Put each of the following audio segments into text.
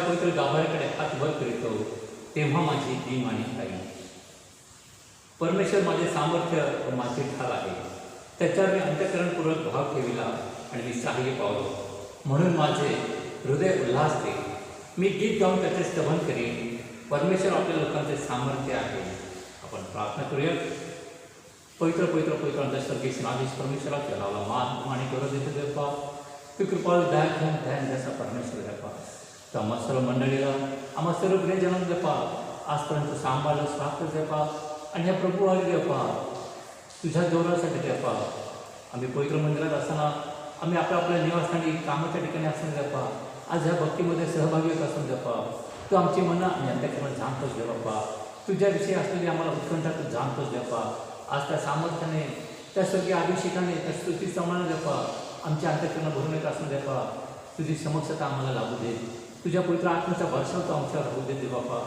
पवित्र गाभाऱ्याकडे हात वर करीतो तेव्हा माझी भीम आणि आई. परमेश्वर माझे सामर्थ्य व माझे ढाल आहे. त्याच्यावर मी अंतःकरणपूर्वक भाव ठेविला आणि मी सहाय्य पावलो. म्हणून माझे हृदय उल्हासते. मी गीत गाऊन त्याचे स्तवन करीन. परमेश्वर आपल्या लोकांचे सामर्थ्य आहे. आपण प्रार्थना करूया. पवित्र पवित्र पवित्र अंतस्वर्गीय सेनाधीश परमेश्वरा चलावला मान आणि गौरव देतो देवा. तू कृपाळू ध्यान जसा परमेश्वर देवा. तर आम्हा सर्व मंडळीला आम्हा सर्व प्रियजनांना देपा आजपर्यंत सांभाळलं स्वागत देपा. आणि या प्रभू आले देपा तुझ्या गौरवासाठी देपा. आम्ही पवित्र मंदिरात असताना आम्ही आपल्या निवासस्थानी कामाच्या ठिकाणी असताना देपा आज ह्या भक्तीमध्ये सहभागी होत असून देपा तू आमची मनं आणि अंतःकरण जाणतोच दे बाप्पा. तुझ्याविषयी असलेली आम्हाला उत्कंठा तू जाणतोच देपा. आज त्या सामर्थ्याने त्या स्वर्गीय अभिषेकाने त्या स्तुती समान देपा आमच्या अंतःकरण भरून येत असून देपा तुझी समक्षता आम्हाला लागू दे. तुझ्या पवित्र आत्म्याचा वर्षाव तो आमच्यावर होऊ दे बाप्पा.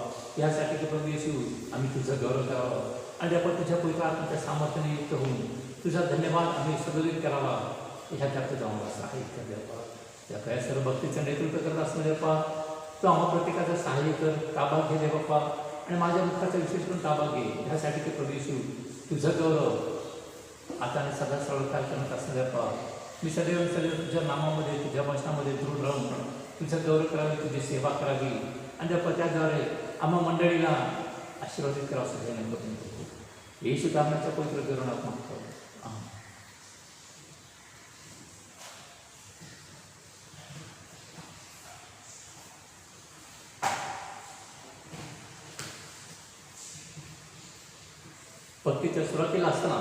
यासाठी की प्रभू येशू आम्ही तुझं गौरव करावं आणि आपण तुझ्या पवित्र आत्म्याच्या सामर्थ्याने युक्त होऊन तुझा धन्यवाद आम्ही सदोदित करावा. ह्याच्यात जाऊन सहाय्य कर देपा. त्या काय सर्व भक्तीचं नेतृत्व करत असणं देपा तो आम्हा प्रत्येकाचं सहाय्य कर. ताबा घे दे बाप्पा आणि माझ्या दुःखाचा विशेष करून ताबा घे. ह्यासाठी की प्रभू येशू तुझं गौरव आता आणि सदा सरळकार करत असणं देपा. मी सदैव तुझ्या नामामध्ये तुझ्या वचनामध्ये दृढ राहून तुझं गौरव करावी तुझी सेवा करावी आणि त्या त्याद्वारे आम्हा मंडळीला आशीर्वादित करावं सगळ्यांना करून येशू कारणाच्या पवित्र करुणात मागतो. भक्तीच्या सुरुवातीला असताना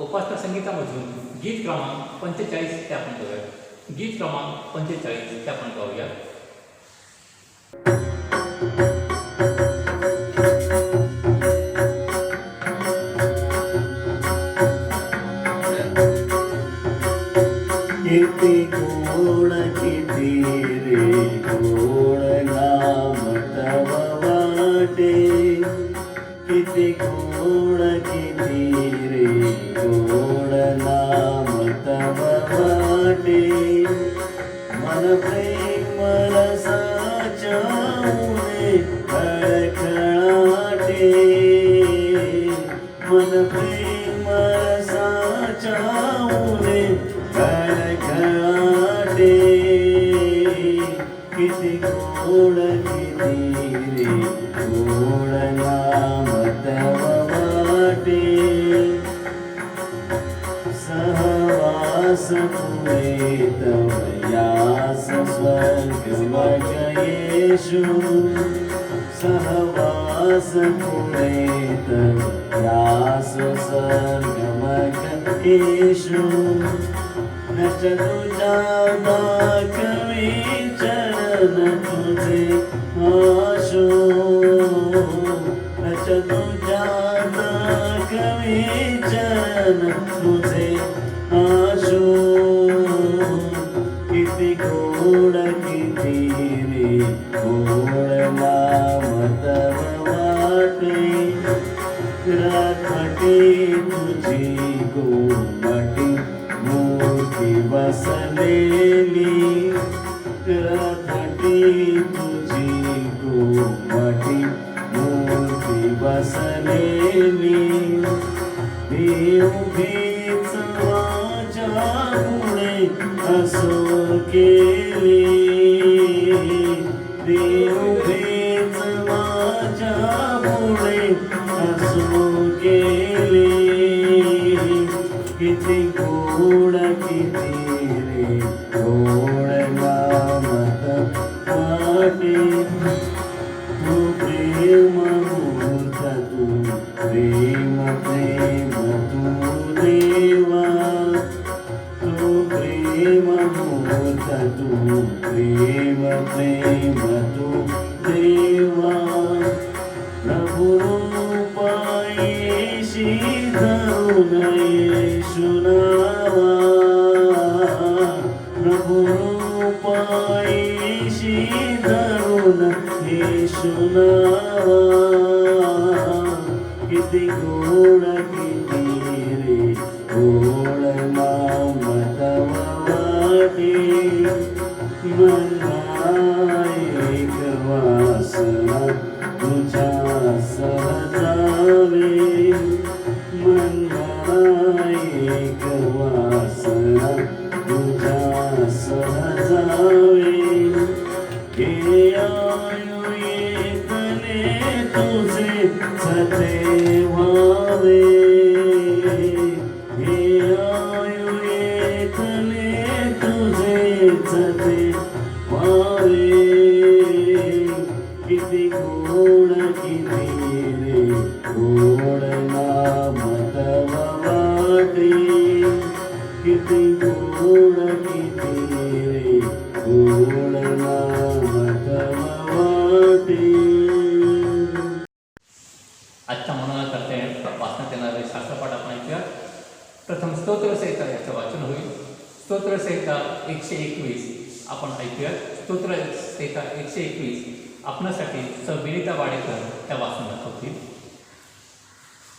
उपासना संगीतामधून गीत क्रमांक 45 ते आपण गाऊया. गीत क्रमांक 45 ते आपण गाऊया. किती गोड किती रे गोड नाम तव वाटे. किती गोड किती रे गोड नाम तव वाटे. मन प्रेम रसाच्या उरे खळखळाटे. मन प्रेम रसाच्या उरे खळखळाटे. किती गोड किती रे गोड नाम तव वाटे. सहवास पुरे तव यास स्वर्गमग येशू. सहवास पुरे तव यास स्वर्गमग येशू. नच तुझा दाखवी चरण तुझे आशो. नच तुझा दाखवी चरण तुझे आशो. किती गोड किती रे गोड नाम तव वाटे. राखटे तुझी गोमटी मूर्ती बसलेली. राखटे तुझी गोमटी मूर्ती बसलेली. उभीच माझ्या पुढे असो केली. उभीच माझ्या पुढे असो केली. किती गोड किती रे गोड नाम तव वाटे. तू प्रेम मूर्त तू प्रेम प्रेम तू देवा. तू प्रेम मूर्त तू प्रेम प्रेम तू देवा. प्रभु रूप येशी धरून येशू नावा. प्रभु रूप येशी धरून येशू नावा. किती गोड किती रे गोड नाम तव वाटे. मना एक वासना तुझ्या सहजावे मनाला एक वासना तुझ्या सहजावे हे आयु येतने तुझे सते व्हावे हे आयु येतने तुझे सते व्हावे किती गोड किती रे गोड नाम तव वाटे किती गोड किती रे गोड नाम तव वाटे. आजच्या मनाला करते वाचण्यात येणारे शास्त्रपाठ आपण ऐकूया. प्रथम स्तोत्रसंहिता याचं वाचन होईल. स्तोत्रसंहिता 121 आपण ऐकूया. स्तोत्रसंहिता 121 आपणासाठी विनिता वाडेकर त्या वाचून दाखवतील.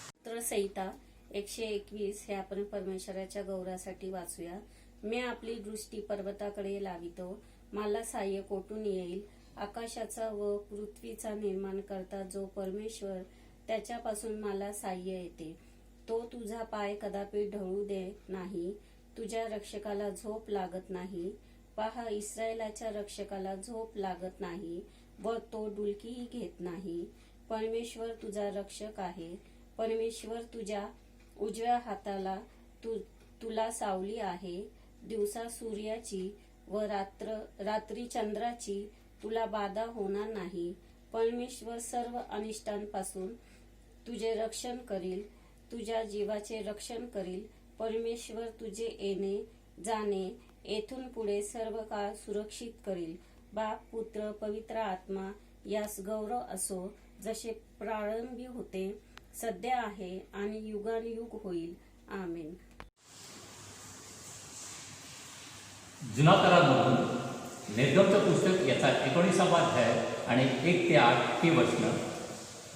स्तोत्रसंहिता 121 हे आपण परमेश्वराच्या गौरवासाठी वाचूया. मी आपली दृष्टी पर्वताकडे लावितो, मला सहाय्य कोठून येईल. आकाशाचा व पृथ्वीचा निर्माण करता जो परमेश्वर, त्याच्यापासून मला सहाय्य येते. तो तुझा पाय कदापि ढळू दे नाही, तुझ्या रक्षकाला झोप लागत नाही. पहा, इस्रायलाच्या रक्षकाला झोप लागत नाही व तो डुलकीही घेत नाही. परमेश्वर तुझा रक्षक आहे. परमेश्वर तुझ्या उजव्या हाताला तुला सावली आहे. दिवसा सूर्याची व रात्री चंद्राची तुला बाधा होणार नाही. परमेश्वर सर्व अनिष्टांपासून तुझे रक्षण करील, तुझ्या जीवाचे रक्षण करील. परमेश्वर तुझे येणे जाणे येथून पुढे सर्व काळ सुरक्षित करील. बाप, पुत्र, पवित्र आत्मा यास गौरव असो, जसे प्रारंभी होते, सध्या आहे आणि युगानुयुग होईल. आमेन. जुना करारमधून निर्गमचं पुस्तक याचा 19वा अध्याय आणि 1 ते 8 ही वचनं.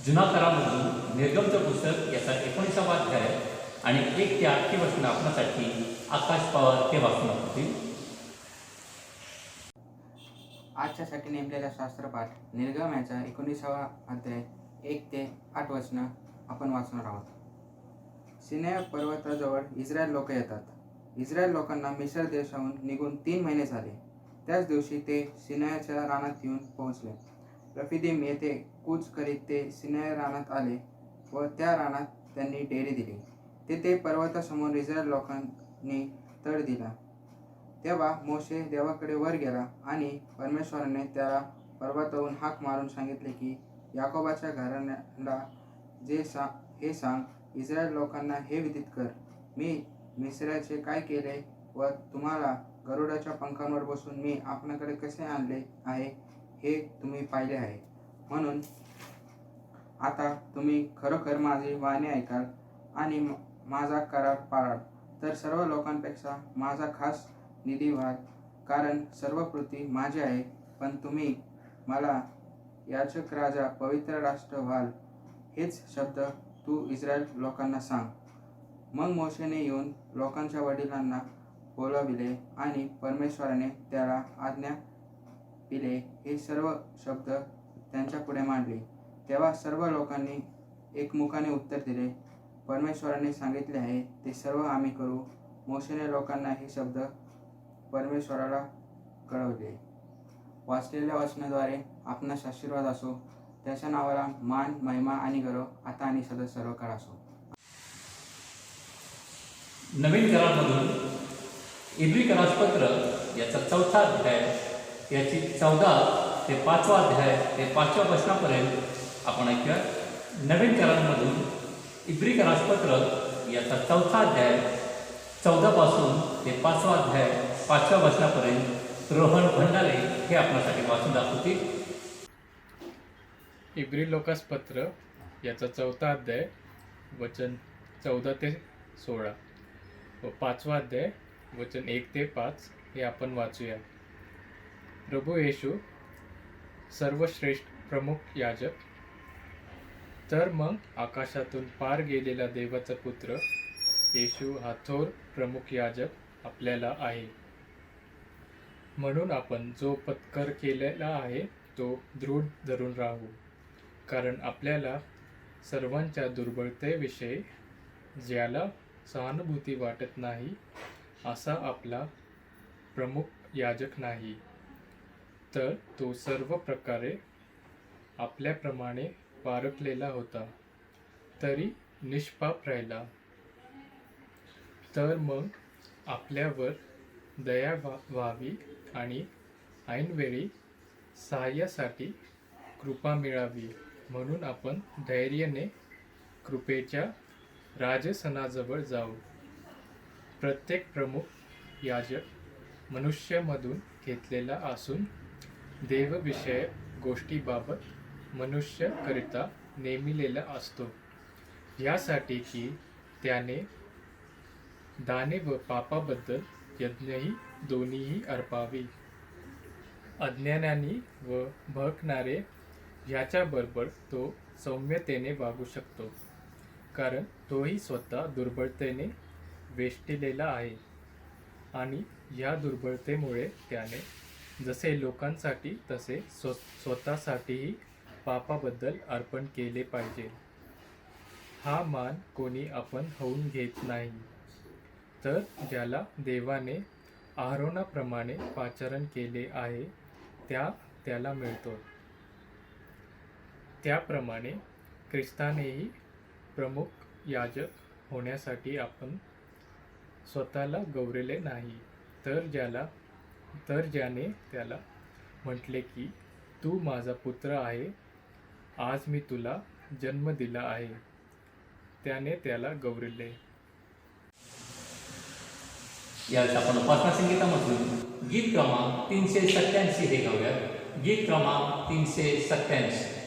जुना करारमधून निर्गमचं पुस्तक याचा 19वा अध्याय आणि 1 ते 8 ही वचनं आपणासाठी आकाश पवार ते वाचून दाखवतील. आजच्यासाठी नेमलेला शास्त्रपाठ निर्गमनाचा 19वा अध्याय 1 ते 8 वचनं आपण वाचणार आहोत. सिनाय पर्वताजवळ इस्रायल लोक येतात. इस्रायल लोकांना मिस्र देशाहून निघून 3 महिने झाले. त्याच दिवशी ते सिनायाच्या रानात येऊन पोहोचले. रफिदीम येथे कूच करीत ते सिनाय रानात आले व त्या रानात त्यांनी डेरी दिली. तेथे पर्वतासमोर इस्रायल लोकांनी तळ दिला. तेव्हा मोशे देवाकडे वर गेला आणि परमेश्वराने त्याला पर्वतावरून हाक मारून सांगितले की, याकोबाच्या घराण्याला हे सांग, इस्रायल लोकांना हे विदित कर, मी मिस्राचे काय केले व तुम्हाला गरुडाच्या पंखांवर बसून मी आपणाकडे कसे आणले आहे हे तुम्ही पाहिले आहे. म्हणून आता तुम्ही खरोखर माझी वाणी ऐकाल आणि माझा करार पाळाल, तर सर्व लोकांपेक्षा माझा खास निधी व्हाल. कारण सर्व पृथ्वी माझी आहे, पण तुम्ही मला याचक राजा, पवित्र राष्ट्र व्हाल. हेच शब्द तू इस्रायल लोकांना सांग. मग मोशेने येऊन लोकांच्या वडिलांना बोलाविले आणि परमेश्वराने त्याला आज्ञा दिले हे सर्व शब्द त्यांच्या पुढे मांडले. तेव्हा सर्व लोकांनी एकमुखाने उत्तर दिले, परमेश्वराने सांगितले आहे ते सर्व आम्ही करू. मोशेने लोकांना हे शब्द परमेश्वराला कळवले. वाचलेल्या वचनाद्वारे आपणास आशीर्वाद असो. त्याच्या नावाला मान, महिमा आणि गौरव आता आणि सदा सर्व काळ असो. नवीन करारामधून इब्री करारपत्र याचा 4था अध्याय याची 14 ते 5वा अध्याय ते 5व्या वचनापर्यंत आपण ऐकूया. नवीन करारामधून इब्री करारपत्र याचा 4था अध्याय 14 पासून ते 5वा अध्याय 5व्या वचनापर्यंत रोहन भंडारे हे आपल्यासाठी वाचून दाखवतील. इब्री लोकास पत्र याचा 4था अध्याय वचन 14 ते 16 व 5वा अध्याय वचन 1 ते 5 हे आपण वाचूया. प्रभू येशू सर्वश्रेष्ठ प्रमुख याजक, तर मग आकाशातून पार गेलेला देवाचा पुत्र येशू हा थोर प्रमुख याजक आपल्याला आहे. म्हणून आपण जो पत्कर केलेला आहे तो दृढ धरून राहू, कारण आपल्याला सर्वांच्या दुर्बलतेविषयी ज्याला सहानुभूती वाटत नाही असा आपला प्रमुख याजक नाही, तर तो सर्व प्रकारे आपल्याप्रमाणे पारखलेला होता तरी निष्पाप राहिला. तर मग आपल्यावर दया व्हावी आणि ऐनवेळी सहाय्यासाठी कृपा मिळावी म्हणून आपण धैर्याने कृपेच्या राजसनाजवळ जाऊ. प्रत्येक प्रमुख याजक मनुष्यामधून घेतलेला असून देवविषयक गोष्टीबाबत मनुष्याकरिता नेमिलेला असतो, यासाठी की त्याने दाने व पापाबद्दल यज्ञही दोन्हीही अर्पावी. अज्ञानाने व भडकणारे ह्याच्याबरोबर तो सौम्यतेने वागू शकतो, कारण तोही स्वतः दुर्बलतेने वेष्टिलेला आहे आणि या दुर्बलतेमुळे त्याने जसे लोकांसाठी तसे स्वतःसाठीही पापाबद्दल अर्पण केले पाहिजे. हा मान कोणी आपण होऊन घेत नाही, तर ज्याला देवाने आरोनाप्रमाणे पाचारण केले आहे त्याला मिळतो. त्याप्रमाणे ख्रिस्तानेही प्रमुख याजक होण्यासाठी आपण स्वतःला गौरवले नाही, तर ज्याने त्याला म्हटले की तू माझा पुत्र आहे, आज मी तुला जन्म दिला आहे, त्याने त्याला गौरवले. यावेळेस आपण उपासना संगीतामधून गीत क्रमांक 387 हे गाऊयात. गीत क्रमांक 387.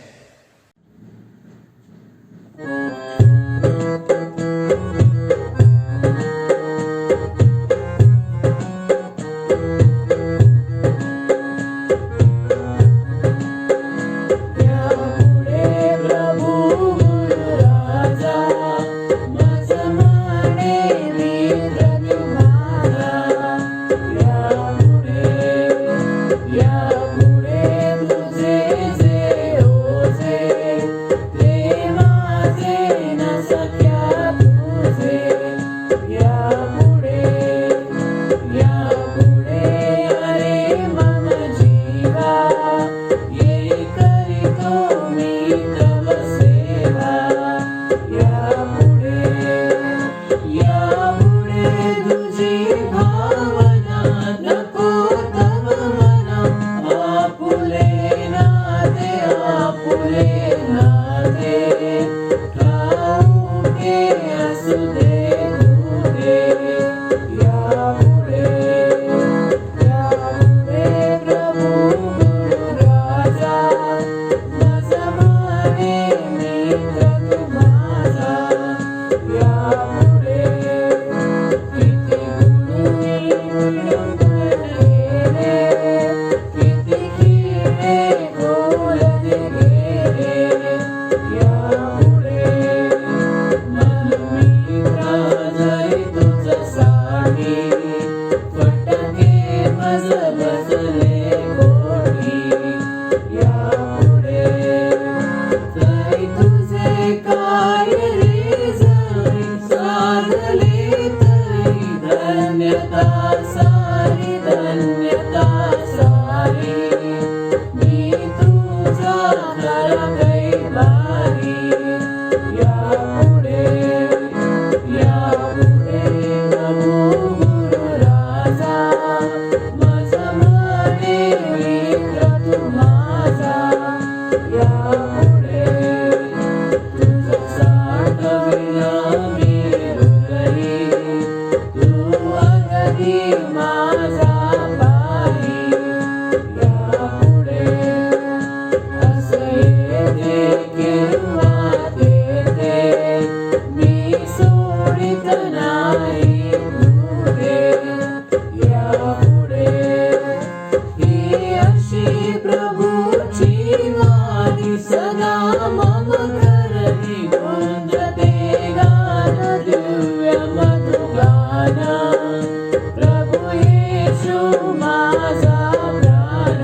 प्रभु येशू माझा प्राण,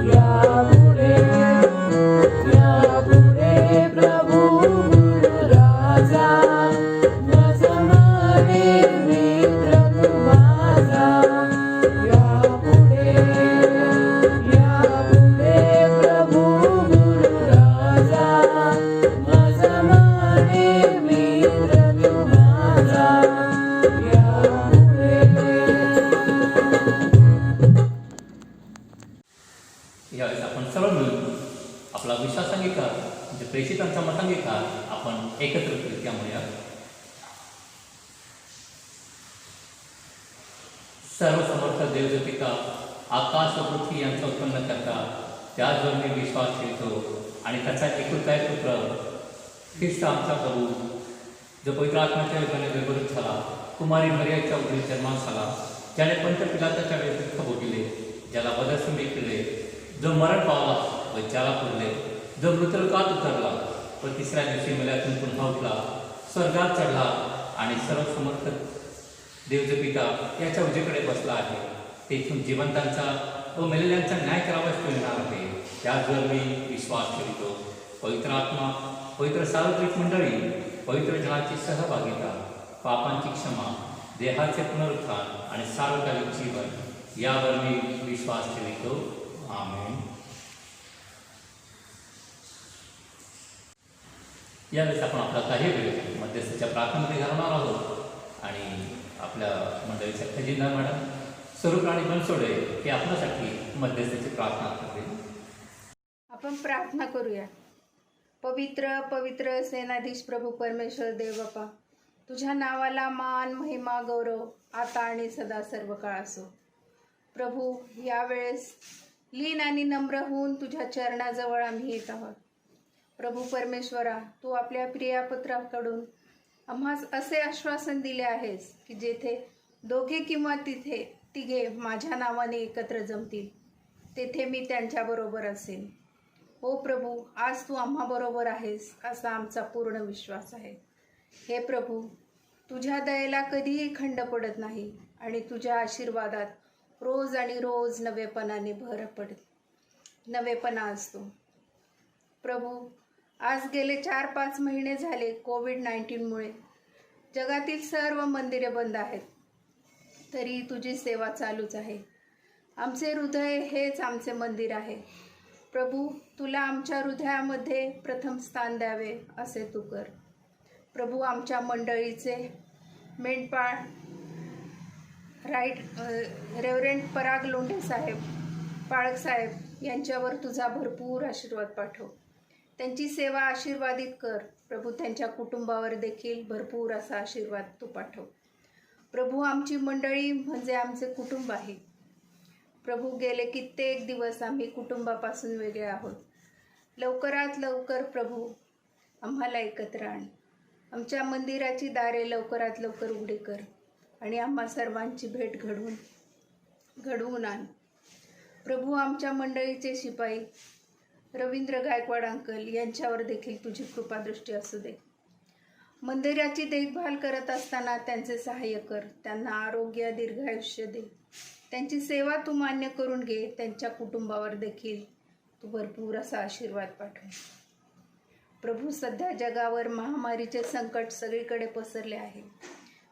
या आपला विश्वास अंगीकार म्हणजे प्रेषितांचा मतांगीकार आपण एकत्रितरित्या म्हणूया. सर्व समर्थ देव पिता, आकाश व पृथ्वी यांचा उत्पन्न करता, त्याचवर मी विश्वास ठेवतो आणि त्याचा एकुलता एक पुत्र ख्रिस्त आमचा प्रभू, जो पवित्र आत्म्याच्या योगाने विवरित झाला, कुमारी मरियाच्या उदरी जन्मास झाला, ज्याने पंच पिलाताच्या वेळेस दुःख भोगले, ज्याला वधस्तंभी केले, जो मरण पावला व ज्याला पुरले, जो मृतलोकात उतरला व तिसऱ्या दिवशी मेल्यातून पुन्हा उठला, स्वर्गात चढला आणि सर्व समर्थ देवचे पिता याच्या उजेकडे बसला आहे. तेथून जिवंतांचा व मेलेल्यांचा न्याय करावाच तो येणार आहे. त्याचवर मी विश्वास ठेवतो. पवित्र आत्मा, पवित्र सार्वत्रिक मंडळी, पवित्र जनाची सहभागिता, पापांची क्षमा, देहाचे पुनरुत्थान आणि सार्वकालिक जीवन यावर मी विश्वास ठेवतो. आमेन. यावेळेस आपण आपला काही वेळ मध्यस्थीच्या प्रार्थनेमध्ये घालवणार आहोत आणि आपल्या मंडळीच्या खजिनदार मॅडम स्वरूप राणी बनसोडे हे आपल्यासाठी मध्यस्थीची प्रार्थना करतील. आपण प्रार्थना करूया. पवित्र पवित्र सेनाधीश प्रभू परमेश्वर देव बापा, तुझ्या नावाला मान, महिमा, गौरव आता आणि सदा सर्व काळ असो. प्रभू, यावेळेस लीन आणि नम्र होऊन तुझ्या चरणाजवळ आम्ही येत आहोत. प्रभू परमेश्वरा, तू आपल्या प्रियापत्राकडून आम्हास असे आश्वासन दिले आहेस की जेथे दोघे किंवा तिघे माझ्या नावाने एकत्र जमतील, तेथे मी त्यांच्याबरोबर असेन. हो प्रभू, आज तू आम्हाबरोबर आहेस असा आमचा पूर्ण विश्वास आहे. हे प्रभू, तुझ्या दयेला कधीही खंड पडत नाही आणि तुझ्या आशीर्वादात रोज आणि रोज नवेपणाने नवेपणा असतो. प्रभू, आज गेले 4-5 महिने झाले कोविड-19मुळे जगातील सर्व मंदिरे बंद आहेत, तरी तुझी सेवा चालूच आहे. आमचे हृदय हेच आमचे मंदिर आहे. प्रभू, तुला आमच्या हृदयामध्ये प्रथम स्थान द्यावे असे तू कर. प्रभू, आमच्या मंडळीचे मेंढपाळ रेव्हरंड पराग लोंढे साहेब, पाळक साहेब यांच्यावर तुझा भरपूर आशीर्वाद पाठव. त्यांची सेवा आशीर्वादित कर. प्रभू, त्यांच्या कुटुंबावर देखील भरपूर असा आशीर्वाद तू पाठव. प्रभू, आमची मंडळी म्हणजे आमचे कुटुंब आहे. प्रभू, गेले कित्येक दिवस आम्ही कुटुंबापासून वेगळे आहोत. लवकरात लवकर प्रभू आम्हाला एकत्र आण. आमच्या मंदिराची दारे लवकरात लवकर उघडी कर आणि आम्हा सर्वांची भेट घडवून आण. प्रभू, आमच्या मंडळीचे शिपाई रवींद्र गायकवाड अंकल यांच्यावर देखील तुझी कृपादृष्टी असू दे. मंदिराची देखभाल करत असताना त्यांचे सहाय्य कर. त्यांना आरोग्य, दीर्घायुष्य दे. त्यांची सेवा तू मान्य करून घे. त्यांच्या कुटुंबावर देखील तू भरपूर असा आशीर्वाद पाठव. प्रभू, सध्या जगावर महामारीचे संकट सगळीकडे पसरले आहे.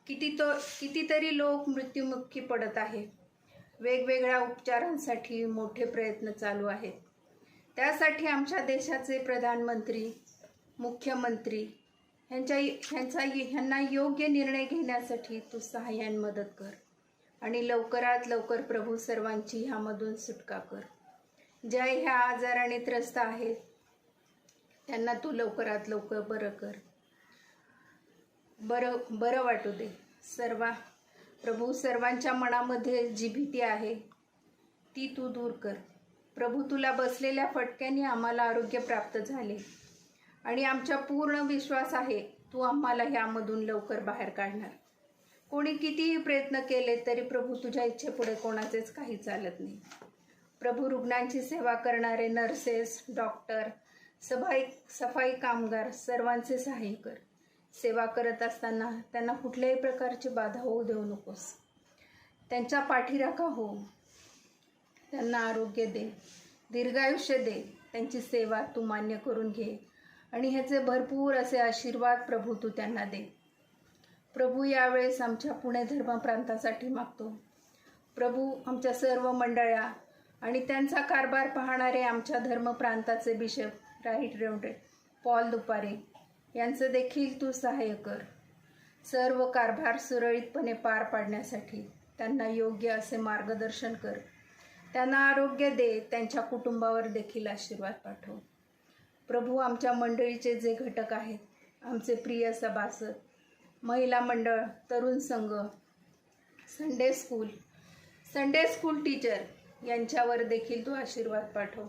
कितीतरी लोक मृत्युमुखी पडत आहे. वेगवेगळ्या उपचारांसाठी मोठे प्रयत्न चालू आहेत. त्यासाठी आमच्या देशाचे प्रधानमंत्री, मुख्यमंत्री ह्यांना योग्य निर्णय घेण्यासाठी तू सहाय्याने मदत कर आणि लवकरात लवकर प्रभू सर्वांची ह्यामधून सुटका कर. ज्या ह्या आजाराने त्रस्त आहेत त्यांना तू लवकरात लवकर बरं कर, बरं वाटू दे. प्रभू, सर्वांच्या मनामध्ये जी भीती आहे ती तू दूर कर. प्रभू, तुला बसलेल्या फटक्याने आम्हाला आरोग्य प्राप्त झाले आणि आमचा पूर्ण विश्वास आहे तू आम्हाला ह्यामधून लवकर बाहेर काढणार. कोणी कितीही प्रयत्न केले तरी प्रभू तुझ्या इच्छेपुढे कोणाचेच काही चालत नाही. प्रभू, रुग्णांची सेवा करणारे नर्सेस, डॉक्टर, सफाई कामगार सर्वांचे सहाय्य कर. सेवा करत असताना त्यांना कुठल्याही प्रकारची बाधा होऊ देऊ नकोस. त्यांच्या पाठीराखा हो. त्यांना आरोग्य दे, दीर्घायुष्य दे. त्यांची सेवा तू मान्य करून घे आणि ह्याचे भरपूर असे आशीर्वाद प्रभू तू त्यांना दे. प्रभू, यावेळेस आमच्या पुणे धर्म प्रांतासाठी मागतो. प्रभू, आमच्या सर्व मंडळ्या आणि त्यांचा कारभार पाहणारे आमच्या धर्म प्रांताचे bishop right reverend Paul Dupare यांचं देखील तू सहाय्य कर. सर्व कारभार सुरळीतपणे पार पाडण्यासाठी त्यांना योग्य असे मार्गदर्शन कर. त्यांना आरोग्य दे. त्यांच्या कुटुंबावर देखील आशीर्वाद पाठव. प्रभू आमच्या मंडळीचे जे घटक आहेत, आमचे प्रिय सभासद, महिला मंडळ, तरुण संघ, संडे स्कूल टीचर यांच्यावर देखील तू आशीर्वाद पाठव.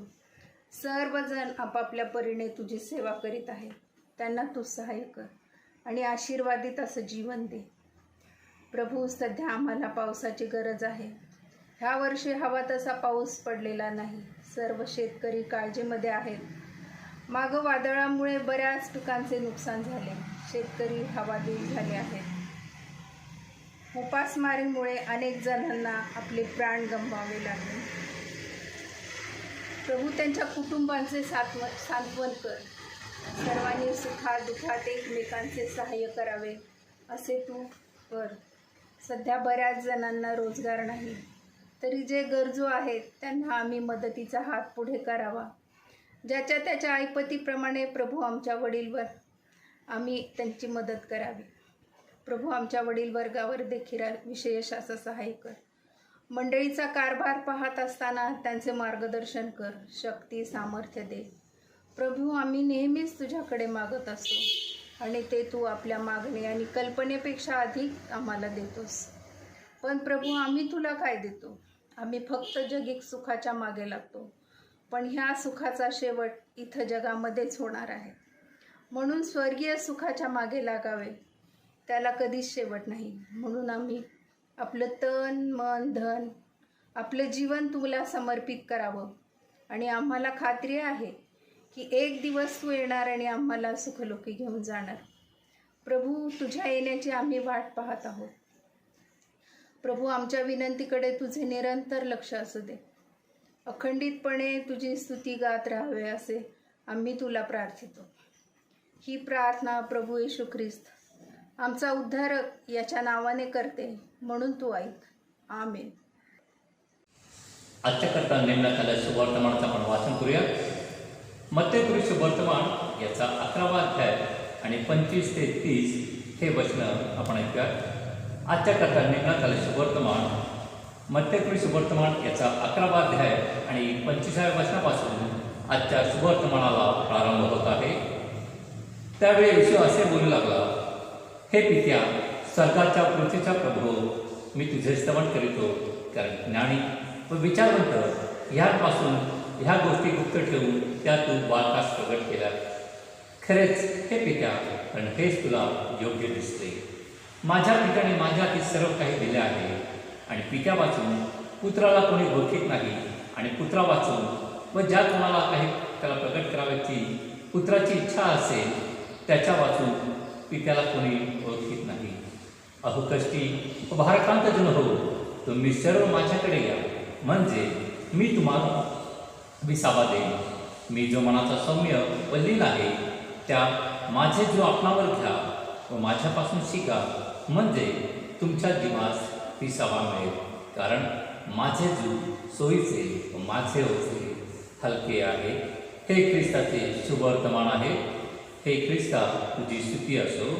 सर्वजण आपापल्या परीने तुझी सेवा करीत आहेत. त्यांना तू सहाय्य कर आणि आशीर्वादित असं जीवन दे. प्रभू, सध्या आम्हाला पावसाची गरज आहे. ह्या वर्षी हवा तसा पाऊस पडलेला नाही. सर्व शेतकरी काळजीमध्ये आहेत. मागं वादळामुळे बऱ्याच पिकांचे नुकसान झाले. शेतकरी हवालदिल झाले आहेत. उपासमारीमुळे अनेक जणांना आपले प्राण गमवावे लागले. प्रभू, त्यांच्या कुटुंबांचे सांत्वन कर. सर्वांनी सुखात दुःखात एकमेकांचे सहाय्य करावे असे तू कर. सध्या बऱ्याच जणांना रोजगार नाही, तरी जे गरजू आहेत त्यांना आम्ही मदतीचा हात पुढे करावा. ज्याच्या त्याच्या ऐपतीप्रमाणे प्रभू आमच्या वडीलवर आम्ही त्यांची मदत करावी. प्रभू, आमच्या वडील वर्गावर देखील विशेष असं सहाय्य कर. मंडळीचा कारभार पाहत असताना त्यांचे मार्गदर्शन कर. शक्ती, सामर्थ्य दे. प्रभू, आम्ही नेहमीच तुझ्याकडे मागत असतो आणि ते तू आपल्या मागणी आणि कल्पनेपेक्षा अधिक आम्हाला देतोस. पण प्रभू, आम्ही तुला काय देतो? आम्ही फक्त जगिक सुखाच्या मागे लागतो. पण ह्या सुखाचा शेवट इथं जगामध्येच होणार आहे. म्हणून स्वर्गीय सुखाच्या मागे लागावे. त्याला कधीच शेवट नाही. म्हणून आम्ही आपलं तन, मन, धन, आपलं जीवन तुला समर्पित करावं. आणि आम्हाला खात्री आहे की एक दिवस तू येणार आणि आम्हाला सुखलोकी घेऊन जाणार. प्रभू, तुझ्या येण्याची आम्ही वाट पाहत आहोत. प्रभू, आमच्या विनंतीकडे तुझे निरंतर लक्ष असू दे. अखंडितपणे तुझी स्तुती गात राहावे असे आम्ही तुला प्रार्थितो. ही प्रार्थना प्रभू येशू ख्रिस्त, आमचा उद्धारक, याच्या नावाने करते, म्हणून तू ऐक. आमेन. आजच्या करता नेमण्यात आलेल्या सुवर्तमानाचं आपण वाचन करूया. मत्तेय सुवर्तमान याचा 11वा अध्याय आणि 25 ते 30 हे वचनं आपण ऐकूया. आजच्या करता नेमण्यात आलेले सुवर्तमान मत्तेय सुवर्तमान याचा 11वा अध्याय आणि 25व्या वचनापासून आजच्या सुवर्तमानाला प्रारंभ होत आहे. त्यावेळी येशू असे बोलू लागला, हे पित्या, स्वर्गाच्या पृथ्वीचा प्रभू, मी तुझे स्तवन करीतो, कारण ज्ञानी व विचारवंत ह्यापासून ह्या गोष्टी गुप्त ठेवून त्या तू बालकास प्रगट केल्या. खरेच हे पित्या, पण हेच तुला योग्य दिसते. माझ्या पित्याने माझ्या हाती सर्व काही दिले आहे आणि पित्या वाचून पुत्राला कोणी ओळखीत नाही आणि पुत्रा वाचून व ज्या कोणाला काही त्याला प्रगट करावयाची पुत्राची इच्छा असेल त्याच्या वाचून पित्याला कोणी ओळखीत नाही. अहो कष्टी व भारक्रांत जन हो, तुम्ही सर्व माझ्याकडे या, म्हणजे मी तुम्हाला विसावा देईन. मी जो मनाचा सौम्य व लीन आहे त्या माझे जो आपणावर घ्या व माझ्यापासून शिका, म्हणजे तुमच्या जीवास विसावा मिळेल. कारण माझे जीव सोयीचे व माझे ओझे हलके आहे. हे ख्रिस्ताचे शुभवर्तमान आहे. हे ख्रिस्ता, तुझी स्तुती असो.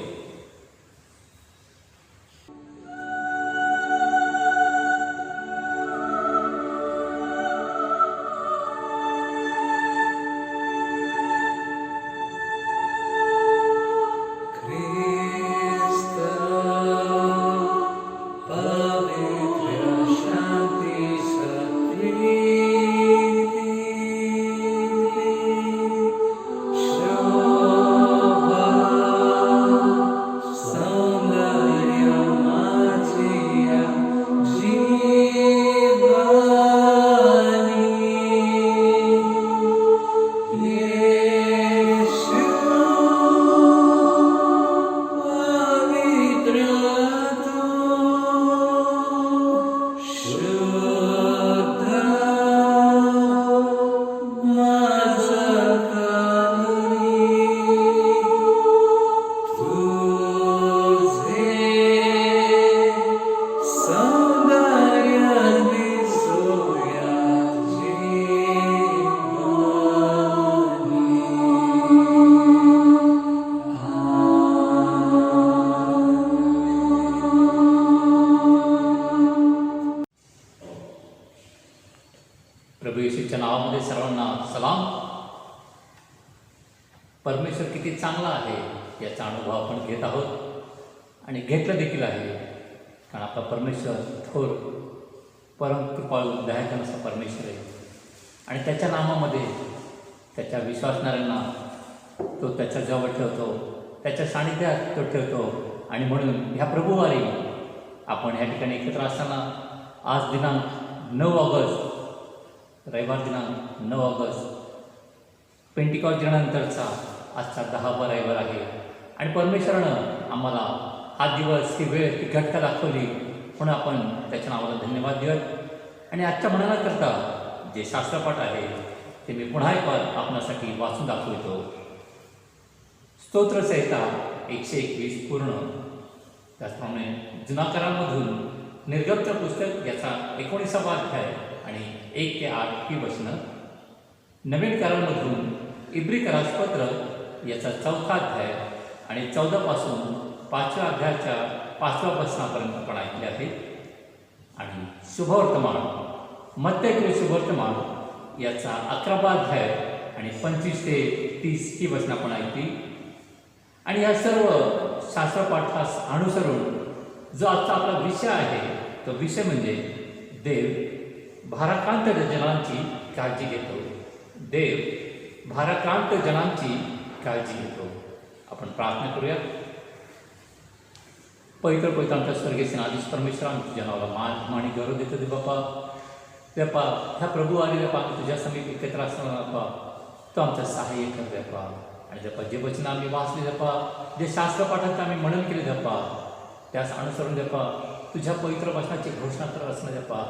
परमेश्वर किती चांगला आहे याचा अनुभव आपण घेत आहोत आणि घेतलं देखील आहे. कारण आपला परमेश्वर थोर परम कृपाळू दयाघन असा परमेश्वर आहे आणि त्याच्या नामामध्ये त्याच्या विश्वासणाऱ्यांना तो त्याच्या जवळ ठेवतो, त्याच्या सानिध्यात तो ठेवतो. आणि म्हणून ह्या प्रभुवारी आपण ह्या ठिकाणी एकत्र असताना आज दिनांक 9 ऑगस्ट, रविवार दिनांक 9 ऑगस्ट, पेंटिकॉस्ट दिनानंतरचा आजचा 10वा रविवार आहे आणि परमेश्वरानं आम्हाला हा दिवस, ही वेळ, ही घटना दाखवली म्हणून आपण त्याच्या नावाला धन्यवाद देऊयात. आणि आजच्या म्हणण्याकरता जे शास्त्रपाठ आहे ते मी पुन्हा एक वार आपणासाठी वाचून दाखवतो. स्तोत्रसंहिता 121 पूर्ण, त्याचप्रमाणे जुना करारामधून निर्गमचं पुस्तक याचा 19वा अध्याय आणि 1 ते 8 ही वचनं, नवीन करारामधून इब्री करारपत्र याचा 4था अध्याय आणि 14 पासून 5व्या अध्यायाच्या 5व्या वचनापर्यंत आपण ऐकले आहे. आणि शुभवर्तमान, मत्तेय शुभवर्तमान याचा 11वा अध्याय आणि 25 ते 30 ही वचनं आपण ऐकली. आणि या सर्व शास्त्रपाठास अनुसरून जो आजचा आपला विषय आहे तो विषय म्हणजे देव भाराक्रांत जनांची काळजी घेतो. देव भाराक्रांत जनांची काळजी घेतो. आपण प्रार्थना करूया. पवित्र आमच्या स्वर्गीय सेनाधीश परमेश्वर, आम्ही तुझ्या नावाला मान आणि गौरव देतो दे बाप्पा. बाप्पा ह्या प्रभू आले बाप्पा, आम्ही तुझ्या समीप एकत्र असताना बाप्पा तो आमचं सहाय्य कर बाप्पा. आणि बाप्पा जे वचन आम्ही वाचले बाप्पा, जे शास्त्रपाठांचं आम्ही मनन केले बाप्पा, त्यास अनुसरून बाप्पा तुझ्या पवित्र वचनाची घोषणा करत असणं बाप्पा.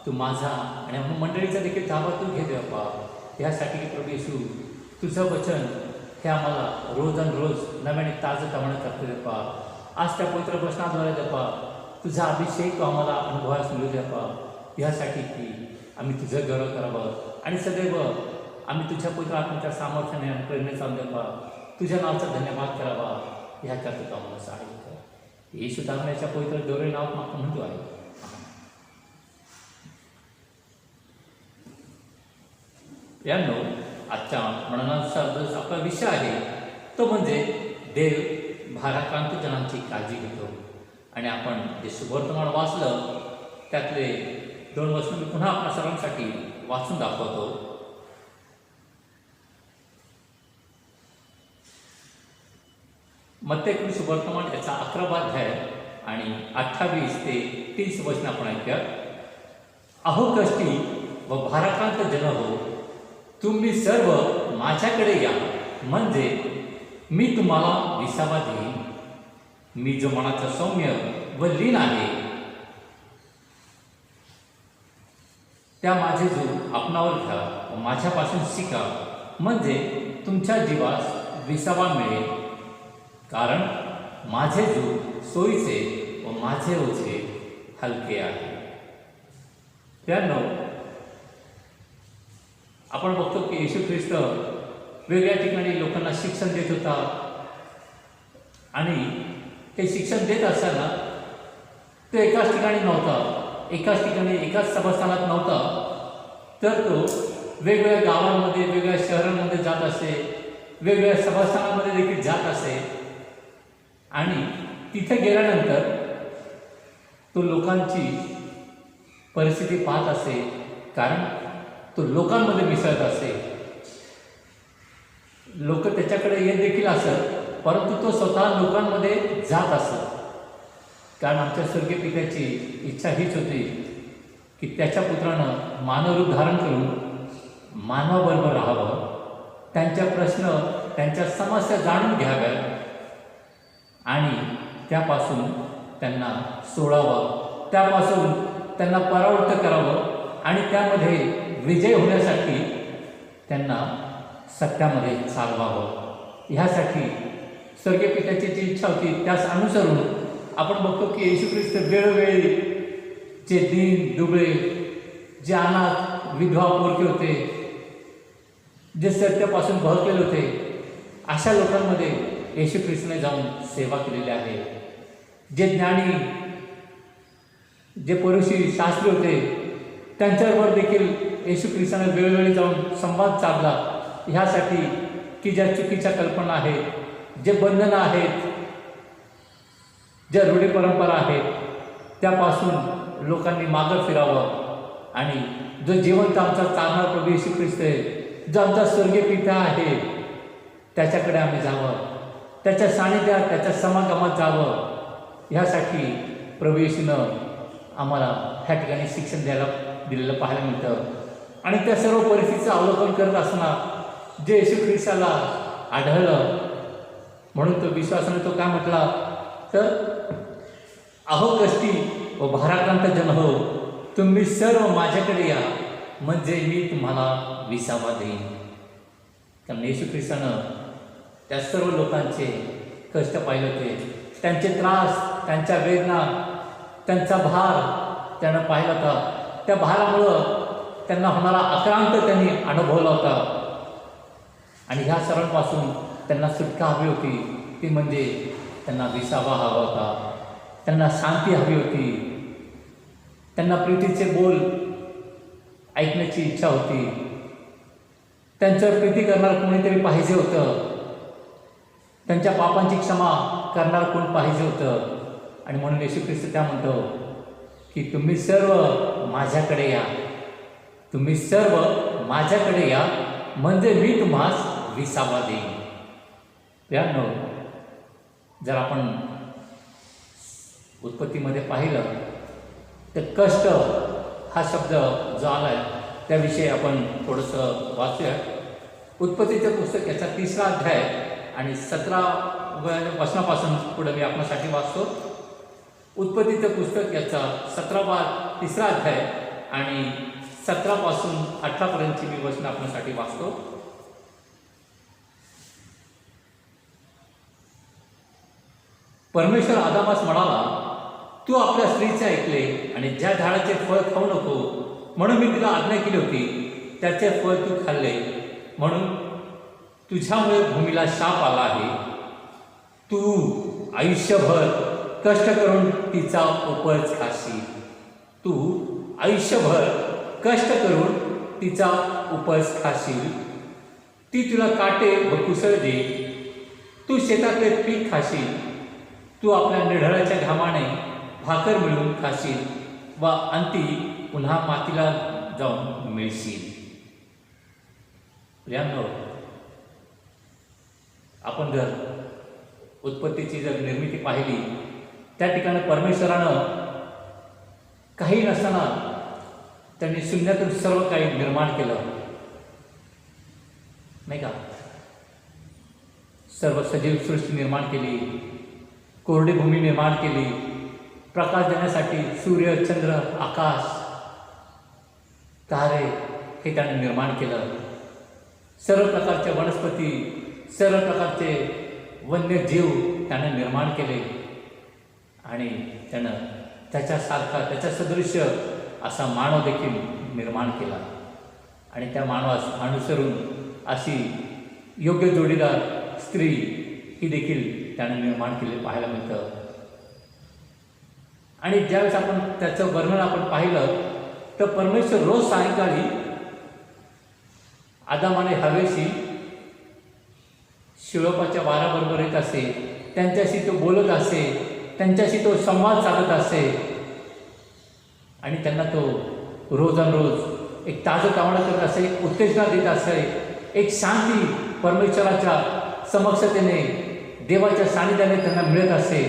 तू माझा आणि आम्हा मंडळीचा देखील ताबा तू घे बाप्पा. यासाठी प्रभू येशू तुझं वचन हे आम्हाला रोज आणि रोज नव्याने ताजं तवणं करतो बाप्पा. आज त्या पवित्र वचनाद्वारे बाप्पा तुझा अभिषेक तो आम्हाला अनुभवास मिळू बाप्पा. यासाठी की आम्ही तुझं गौरव करावं आणि सदैव आम्ही तुझ्या पवित्र आत्म्याच्या सामर्थ्याने आणि प्रेरणेचा बाप्पा तुझ्या नावाचा धन्यवाद करावा. ह्याकरता तो आम्हाला सहाय्य कर. येशू तारण्याच्या पवित्र गौरव नाव आपण म्हणतो आहे. यानो आजच्या म्हणण्यानुसार जो आपला विषय आहे तो म्हणजे देव भाराक्रांत जनांची काळजी घेतो. आणि आपण जे शुभवर्तमान वाचलं त्यातले 2 वचनं मी पुन्हा आपल्या सर्वांसाठी वाचून दाखवतो. मत्तेय शुभवर्तमान याचा 11वा अध्याय आणि 28 ते 30 वचनं आपण ऐकूया. अहो कष्टी व भाराक्रांत जन हो, तुम्ही सर्व माझ्याकडे या, म्हणजे मी तुम्हाला विसावा देईन. मी जो मनाचा सौम्य व लीन आहे त्या माझे जो आपणावर घ्या व माझ्यापासून शिका, म्हणजे तुमच्या जीवास विसावा मिळेल. कारण माझे जो सोयीचे व माझे ओझे हलके आहे. त्यानो आपण बघतो की येशू ख्रिस्त वेगळ्या ठिकाणी लोकांना शिक्षण देत होता आणि ते शिक्षण देत असताना तो एकाच ठिकाणी नव्हता, एकाच ठिकाणी एकाच सभास्थानात नव्हता, तर तो वेगवेगळ्या गावांमध्ये, वेगवेगळ्या शहरांमध्ये जात असे, वेगवेगळ्या सभास्थानामध्ये देखील जात असे. आणि तिथे गेल्यानंतर तो लोकांची परिस्थिती पाहत असे, कारण तो लोकांमध्ये मिसळत असे. लोक त्याच्याकडे येत देखील असत, परंतु तो स्वतः लोकांमध्ये जात असत. कारण आमच्या स्वर्गीय पित्याची इच्छा हीच होती की त्याच्या पुत्रानं मानवरूप धारण करून मानवाबरोबर राहावं, त्यांच्या प्रश्न, त्यांच्या समस्या जाणून घ्याव्यात आणि त्यापासून त्यांना सोडावं, त्यापासून त्यांना परावृत्त करावं आणि त्यामध्ये विजय होण्यासाठी त्यांना सत्यामध्ये चालवावं. ह्यासाठी स्वर्गीय पित्याची जी इच्छा होती त्यास अनुसरून आपण बघतो की येशू ख्रिस्त वेळोवेळी जे दीन दुबळे, जे अनाथ विधवा पोरके होते, जे सत्यापासून भडकलेले होते, अशा लोकांमध्ये येशू ख्रिस्तने जाऊन सेवा केलेली आहे. जे ज्ञानी, जे परुषी शास्त्री होते त्यांच्याबरोबर देखील येशू ख्रिस्ताने वेळोवेळी जाऊन संवाद साधला. ह्यासाठी की ज्या चुकीच्या कल्पना आहेत, जे बंधनं आहेत, ज्या रूढी परंपरा आहेत, त्यापासून लोकांनी मागं फिरावं आणि जो जिवंत आमचा चालणार प्रभू येशू ख्रिस्त आहे, जो आमचा स्वर्गीय पिता आहे, त्याच्याकडे आम्ही जावं, त्याच्या सानिध्यात, त्याच्या समागमात जावं. ह्यासाठी प्रभू येशूनं आम्हाला ह्या ठिकाणी शिक्षण दिलेलं पाहायला मिळतं. आणि त्या सर्व परिस्थितीचं अवलोकन करत असताना जे येशू ख्रिस्ताला आढळलं, म्हणून तो विश्वासाने तो काय म्हटला तर, अहो कष्टी व भाराक्रांत जन हो, तुम्ही सर्व माझ्याकडे या, म्हणजे मी तुम्हाला विसावा देईन. कारण येशू ख्रिस्तानं त्या सर्व लोकांचे कष्ट पाहिले होते, त्यांचे त्रास, त्यांच्या वेदना, त्यांचा भार त्यानं पाहिला होता. त्या भारामुळं त्यांना होणारा आक्रांत त्यांनी अनुभवला होता. आणि ह्या सर्वांपासून त्यांना सुटका हवी होती, ती म्हणजे त्यांना विसावा हवा होता, त्यांना शांती हवी होती, त्यांना प्रीतीचे बोल ऐकण्याची इच्छा होती, त्यांच्यावर प्रीती करणारं कोणीतरी पाहिजे होतं, त्यांच्या पापांची क्षमा करणारं कोण पाहिजे होतं. आणि म्हणून येशू ख्रिस्त त्या म्हणतो की तुम्ही सर्व माझ्याकडे या, तुम्ही सर्व माझ्याकडे या, म्हणजे मी तुम्हास विसावा देईन. यानो, जर आपण उत्पत्तीमध्ये पाहिलं तर कष्ट हा शब्द जो आला आहे त्याविषयी आपण थोडंसं वाचूया. उत्पत्तीचं पुस्तक याचा 3रा अध्याय आणि 17 वचनापासून पुढे मी आपणासाठी वाचतो. उत्पत्तीचं पुस्तक याचा 3रा अध्याय आणि 17 पासून 18 पर्यंतची मी वचन आपणासाठी वाचतो. परमेश्वर आदामास म्हणाला, तू आपल्या स्त्रीचे ऐकले आणि ज्या झाडाचे फळ खाऊ नको म्हणून मी तिला आज्ञा केली होती, त्याचे फळ तू खाल्ले, म्हणून तुझ्यामुळे भूमीला शाप आला आहे. तू आयुष्यभर कष्ट करून तिचा उपज खाशील. तू आयुष्यभर कष्ट करून तिचा उपज खाशील. ती तुला काटे व कुसळ देईल. तू शेतातले पीक खाशील. तू आपल्या निढळाच्या घामाने भाकर मिळवून खाशील व अंती पुन्हा मातीला जाऊन मिळशील. प्रियांनो, आपण जर उत्पत्तीची जर निर्मिती पाहिली, त्या ठिकाणी परमेश्वरानं काही नसताना त्यांनी शून्यातून सर्व काही निर्माण केलं, नाही का? सर्व सजीव सृष्टी निर्माण केली, कोरडी भूमी निर्माण केली, प्रकाश देण्यासाठी सूर्य, चंद्र, आकाश, तारे हे त्याने निर्माण केलं. सर्व प्रकारच्या वनस्पती, सर्व प्रकारचे वन्यजीव त्याने निर्माण केले आणि त्यानं त्याच्यासारखा, त्याच्या सदृश्य असा मानव देखील निर्माण केला. आणि त्या मानवास अनुसरून अशी योग्य जोडीदार स्त्री ही देखील त्याने निर्माण केले पाहायला मिळतं. आणि ज्यावेळेस आपण त्याचं वर्णन आपण पाहिलं तर परमेश्वर रोज सायंकाळी आदाम आणि हवेशी शिळोपाच्या वाराबरोबर येत असे, त्यांच्याशी तो बोलत असे, त्यांच्याशी तो संवाद साधत असे आणि त्यांना तो रोजानरोज एक ताजंतवानं करत असे, एक उत्तेजना देत असे, एक शांती परमेश्वराच्या समक्षतेने, देवाच्या सानिध्याने त्यांना मिळत असे.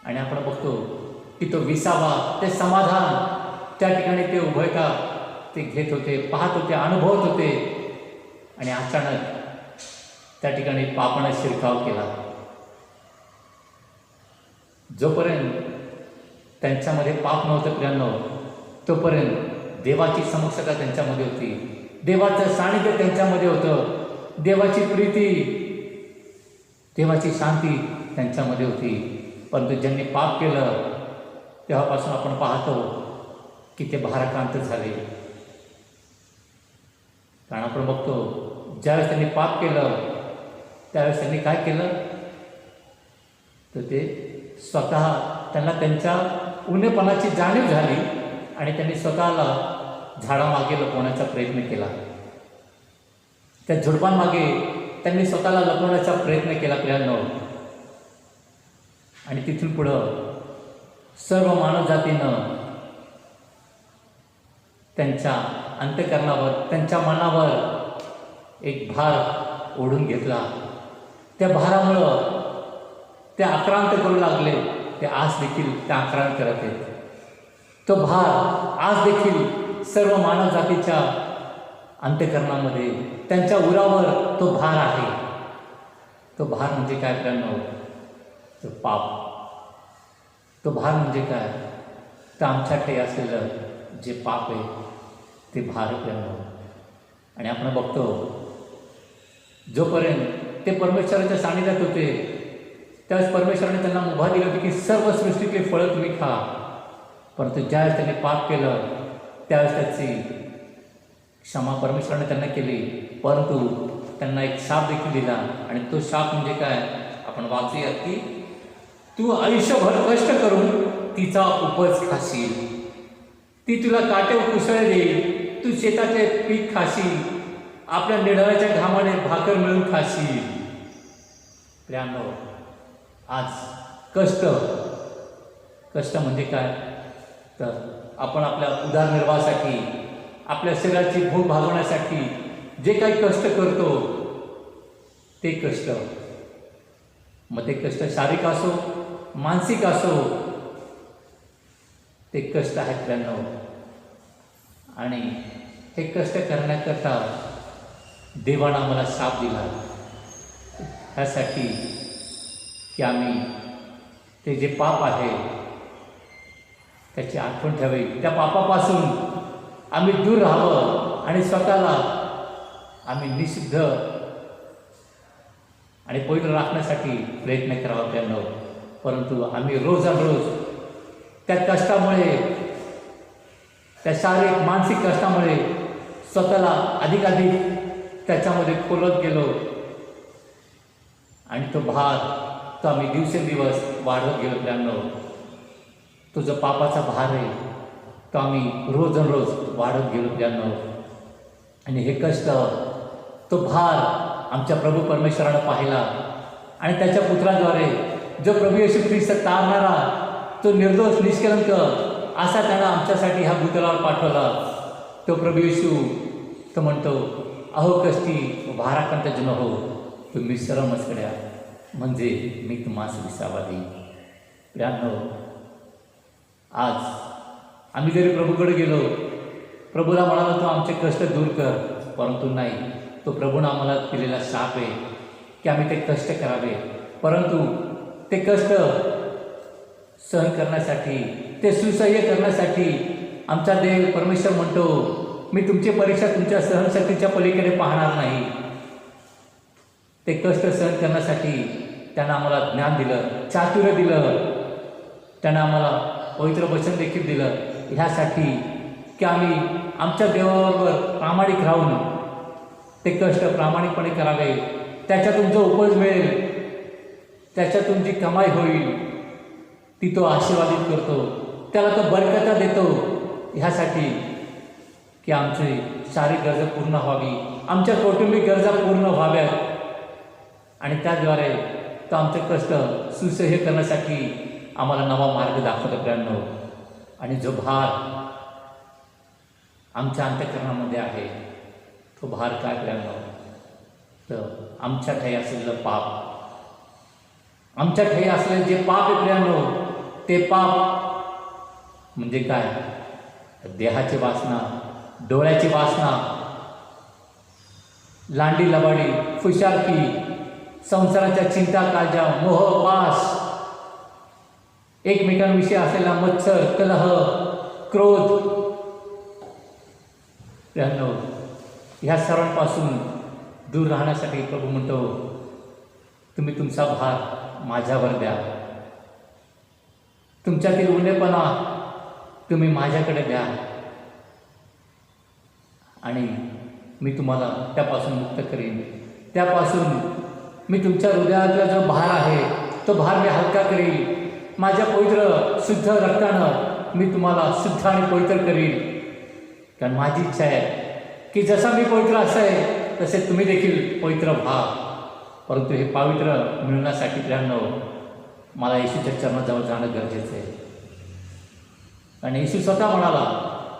आणि आपण बघतो की तो विसावा, ते समाधान त्या ठिकाणी ते उभयता ते घेत होते, पाहत होते, अनुभवत होते. आणि अचानक त्या ठिकाणी पापाने शिरकाव केला. जोपर्यंत त्यांच्यामध्ये पाप नव्हतं प्रियांनो, तोपर्यंत देवाची समक्षता त्यांच्यामध्ये होती, देवाचं सानिध्य त्यांच्यामध्ये होतं, देवाची प्रीती, देवाची शांती त्यांच्यामध्ये होती. परंतु ज्यांनी पाप केलं तेव्हापासून आपण पाहतो की ते भाराक्रांत झाले. कारण आपण बघतो ज्यावेळेस त्यांनी पाप केलं त्यावेळेस त्यांनी काय केलं तर ते स्वतः, त्यांना त्यांच्या उन्हेपणाची जाणीव झाली आणि त्यांनी स्वतःला झाडामागे लपवण्याचा प्रयत्न केला. त्या झुडपांमागे त्यांनी स्वतःला लपवण्याचा प्रयत्न केला प्रियांनो. आणि तिथून पुढं सर्व मानवजातीनं त्यांच्या अंतःकरणावर, त्यांच्या मनावर एक भार ओढून घेतला. त्या भारामुळं ते आक्रांत करू लागले. ते आज देखील त्या आक्रांत करत आहेत. तो भार आज देखील सर्व मानवजातीच्या अंतःकरणामध्ये, त्यांच्या उरावर तो भार आहे. तो भार म्हणजे काय प्रियांनो? तो पाप. तो भार म्हणजे काय? तर आमच्याकडे असलेलं जे पाप आहे ते भार प्रियांनो. आणि आपण बघतो, जोपर्यंत ते परमेश्वराच्या सानिध्यात होते त्यावेळेस परमेश्वराने त्यांना मुभा दिली होती की सर्व सृष्टीतले फळं तुम्ही खा. परंतु ज्यावेळेस त्यांनी पाप केलं त्यावेळेस त्याची क्षमा परमेश्वराने त्यांना केली. परंतु त्यांना एक शाप देखील दिला. आणि तो शाप म्हणजे काय? आपण वाचूया की तू आयुष्यभर कष्ट करून तिचा उपज खाशील. ती तुला काटे व कुसळे देईल. तू शेताचे पीक खाशील. आपल्या निढळाच्या घामाने भाकर मिळून खाशील. प्रियांनो, आज कष्ट म्हणजे काय? तर आपण आपल्या उदरनिर्वाहासाठी, आपल्या शरीराची भूक भागवण्यासाठी जे काही कष्ट करतो ते कष्ट, मग ते कष्ट शारीरिक असो, मानसिक असो, ते कष्ट आहेत प्रियांनो. आणि हे कष्ट करण्याकरता देवानं आम्हाला शाप दिला ह्यासाठी की आम्ही ते जे पाप आहे त्याची आठवण ठेवावी, त्या पापापासून आम्ही दूर राहावं आणि स्वतःला आम्ही निषिद्ध आणि पवित्र राखण्यासाठी प्रयत्न करावा प्रियांनो. परंतु आम्ही रोज त्या कष्टामुळे, त्या शारीरिक मानसिक कष्टामुळे स्वतःला अधिक त्याच्यामध्ये खोलत गेलो. आणि तो भार तो आम्ही दिवसेंदिवस वाढवत गेलो प्रियांनो. तो जो पापाचा भार आहे तो आम्ही रोज वाढत गेलो प्रियांनो. आणि हे कष्ट, तो भार आमच्या प्रभू परमेश्वरानं पाहिला आणि त्याच्या पुत्राद्वारे जो प्रभू येशू ख्रिस्त तारणारा, तो निर्दोष निष्कलंक असा त्यानं आमच्यासाठी ह्या भूतलावर पाठवला. तो प्रभू येशू तो म्हणतो, अहो कष्टी भाराकांत जन हो, तुम्ही सरमच कड्या, म्हणजे मी तुम्हास विसावा देईन. प्रियांनो, आज आम्ही जरी प्रभूकडे गेलो, प्रभूला म्हणालो तो आमचे कष्ट दूर कर, परंतु नाही, तो प्रभूनं आम्हाला दिलेला शाप आहे की आम्ही ते कष्ट करावे. परंतु ते कष्ट सहन करण्यासाठी, ते सुसह्य करण्यासाठी आमचा देव परमेश्वर म्हणतो, मी तुमची परीक्षा तुमच्या सहनशक्तीच्या पलीकडे पाहणार नाही. ते कष्ट सहन करण्यासाठी त्यानं आम्हाला ज्ञान दिलं, चातुर्य दिलं, त्यानं आम्हाला पवित्र वचन देखील दिलं, ह्यासाठी की आम्ही आमच्या देवाबरोबर प्रामाणिक राहून ते कष्ट प्रामाणिकपणे करावे. त्याच्यातून जो उपज मिळेल, त्याच्यातून जी कमाई होईल ती तो आशीर्वादित करतो, त्याला तो बरकता देतो, ह्यासाठी की आमची शारीरिक गरजा पूर्ण व्हावी, आमच्या कौटुंबिक गरजा पूर्ण व्हाव्यात. आणि त्याद्वारे तो आमचे कष्ट सुसह्य करण्यासाठी आम्हाला नवा मार्ग दाखवतो प्रियांनो. आणि जो भार आमच्या अंतःकरणामध्ये आहे तो भार काय प्रियांनो? तर आमच्या ठाई असलेलं पाप, आमच्या ठाई असलेले जे पाप आहे प्रियांनो, ते पाप म्हणजे काय? देहाची वासना, डोळ्याची वासना, लांडी लबाडी, फुशारकी, संसाराच्या चिंता काळजा, मोह पाश, एकमेकांविषयी असलेला मत्सर, कलह, क्रोध. प्रियांनो, ह्या सर्वांपासून दूर राहण्यासाठी प्रभू म्हणतो, तुम्ही तुमचा भार माझ्यावर द्या, तुमच्यातील उन्हेपणा तुम्ही माझ्याकडे द्या आणि मी तुम्हाला त्यापासून मुक्त करीन. त्यापासून मी तुमच्या हृदयातला जो भार आहे तो भार मी हलका करीन. माझ्या पवित्र शुद्ध रक्तानं मी तुम्हाला शुद्ध आणि पवित्र करीन. कारण माझी इच्छा आहे की जसा मी पवित्र असं आहे तसे तुम्ही देखील पवित्र व्हा. परंतु हे पवित्र मिळवण्यासाठी प्रियांनो मला येशूच्या चरणाजवळ जाणं गरजेचं आहे. आणि येशू स्वतः म्हणाला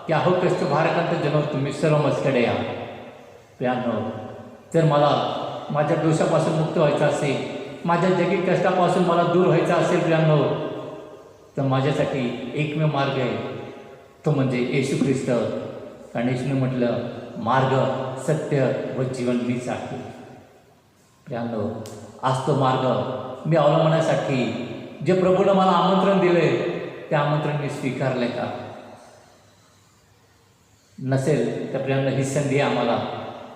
की अहो कष्टभारकांत जनवर तुम्ही सर्व माझ्याकडे या. प्रियांनो जर मला माझ्या दोषापासून मुक्त व्हायचं असेल, माझ्या जगी कष्टापासून मला दूर व्हायचं असेल प्रियांनो, तर माझ्यासाठी एकमेव मार्ग आहे, तो म्हणजे येशू ख्रिस्त. कारण येशूने म्हटलं मार्ग सत्य व जीवन मीच आहे. प्रियांनो आज तो मार्ग मी अवलंबण्यासाठी जे प्रभूनं मला आमंत्रण दिले ते आमंत्रण मी स्वीकारले का? नसेल तर प्रियांनो ही संधी आहे आम्हाला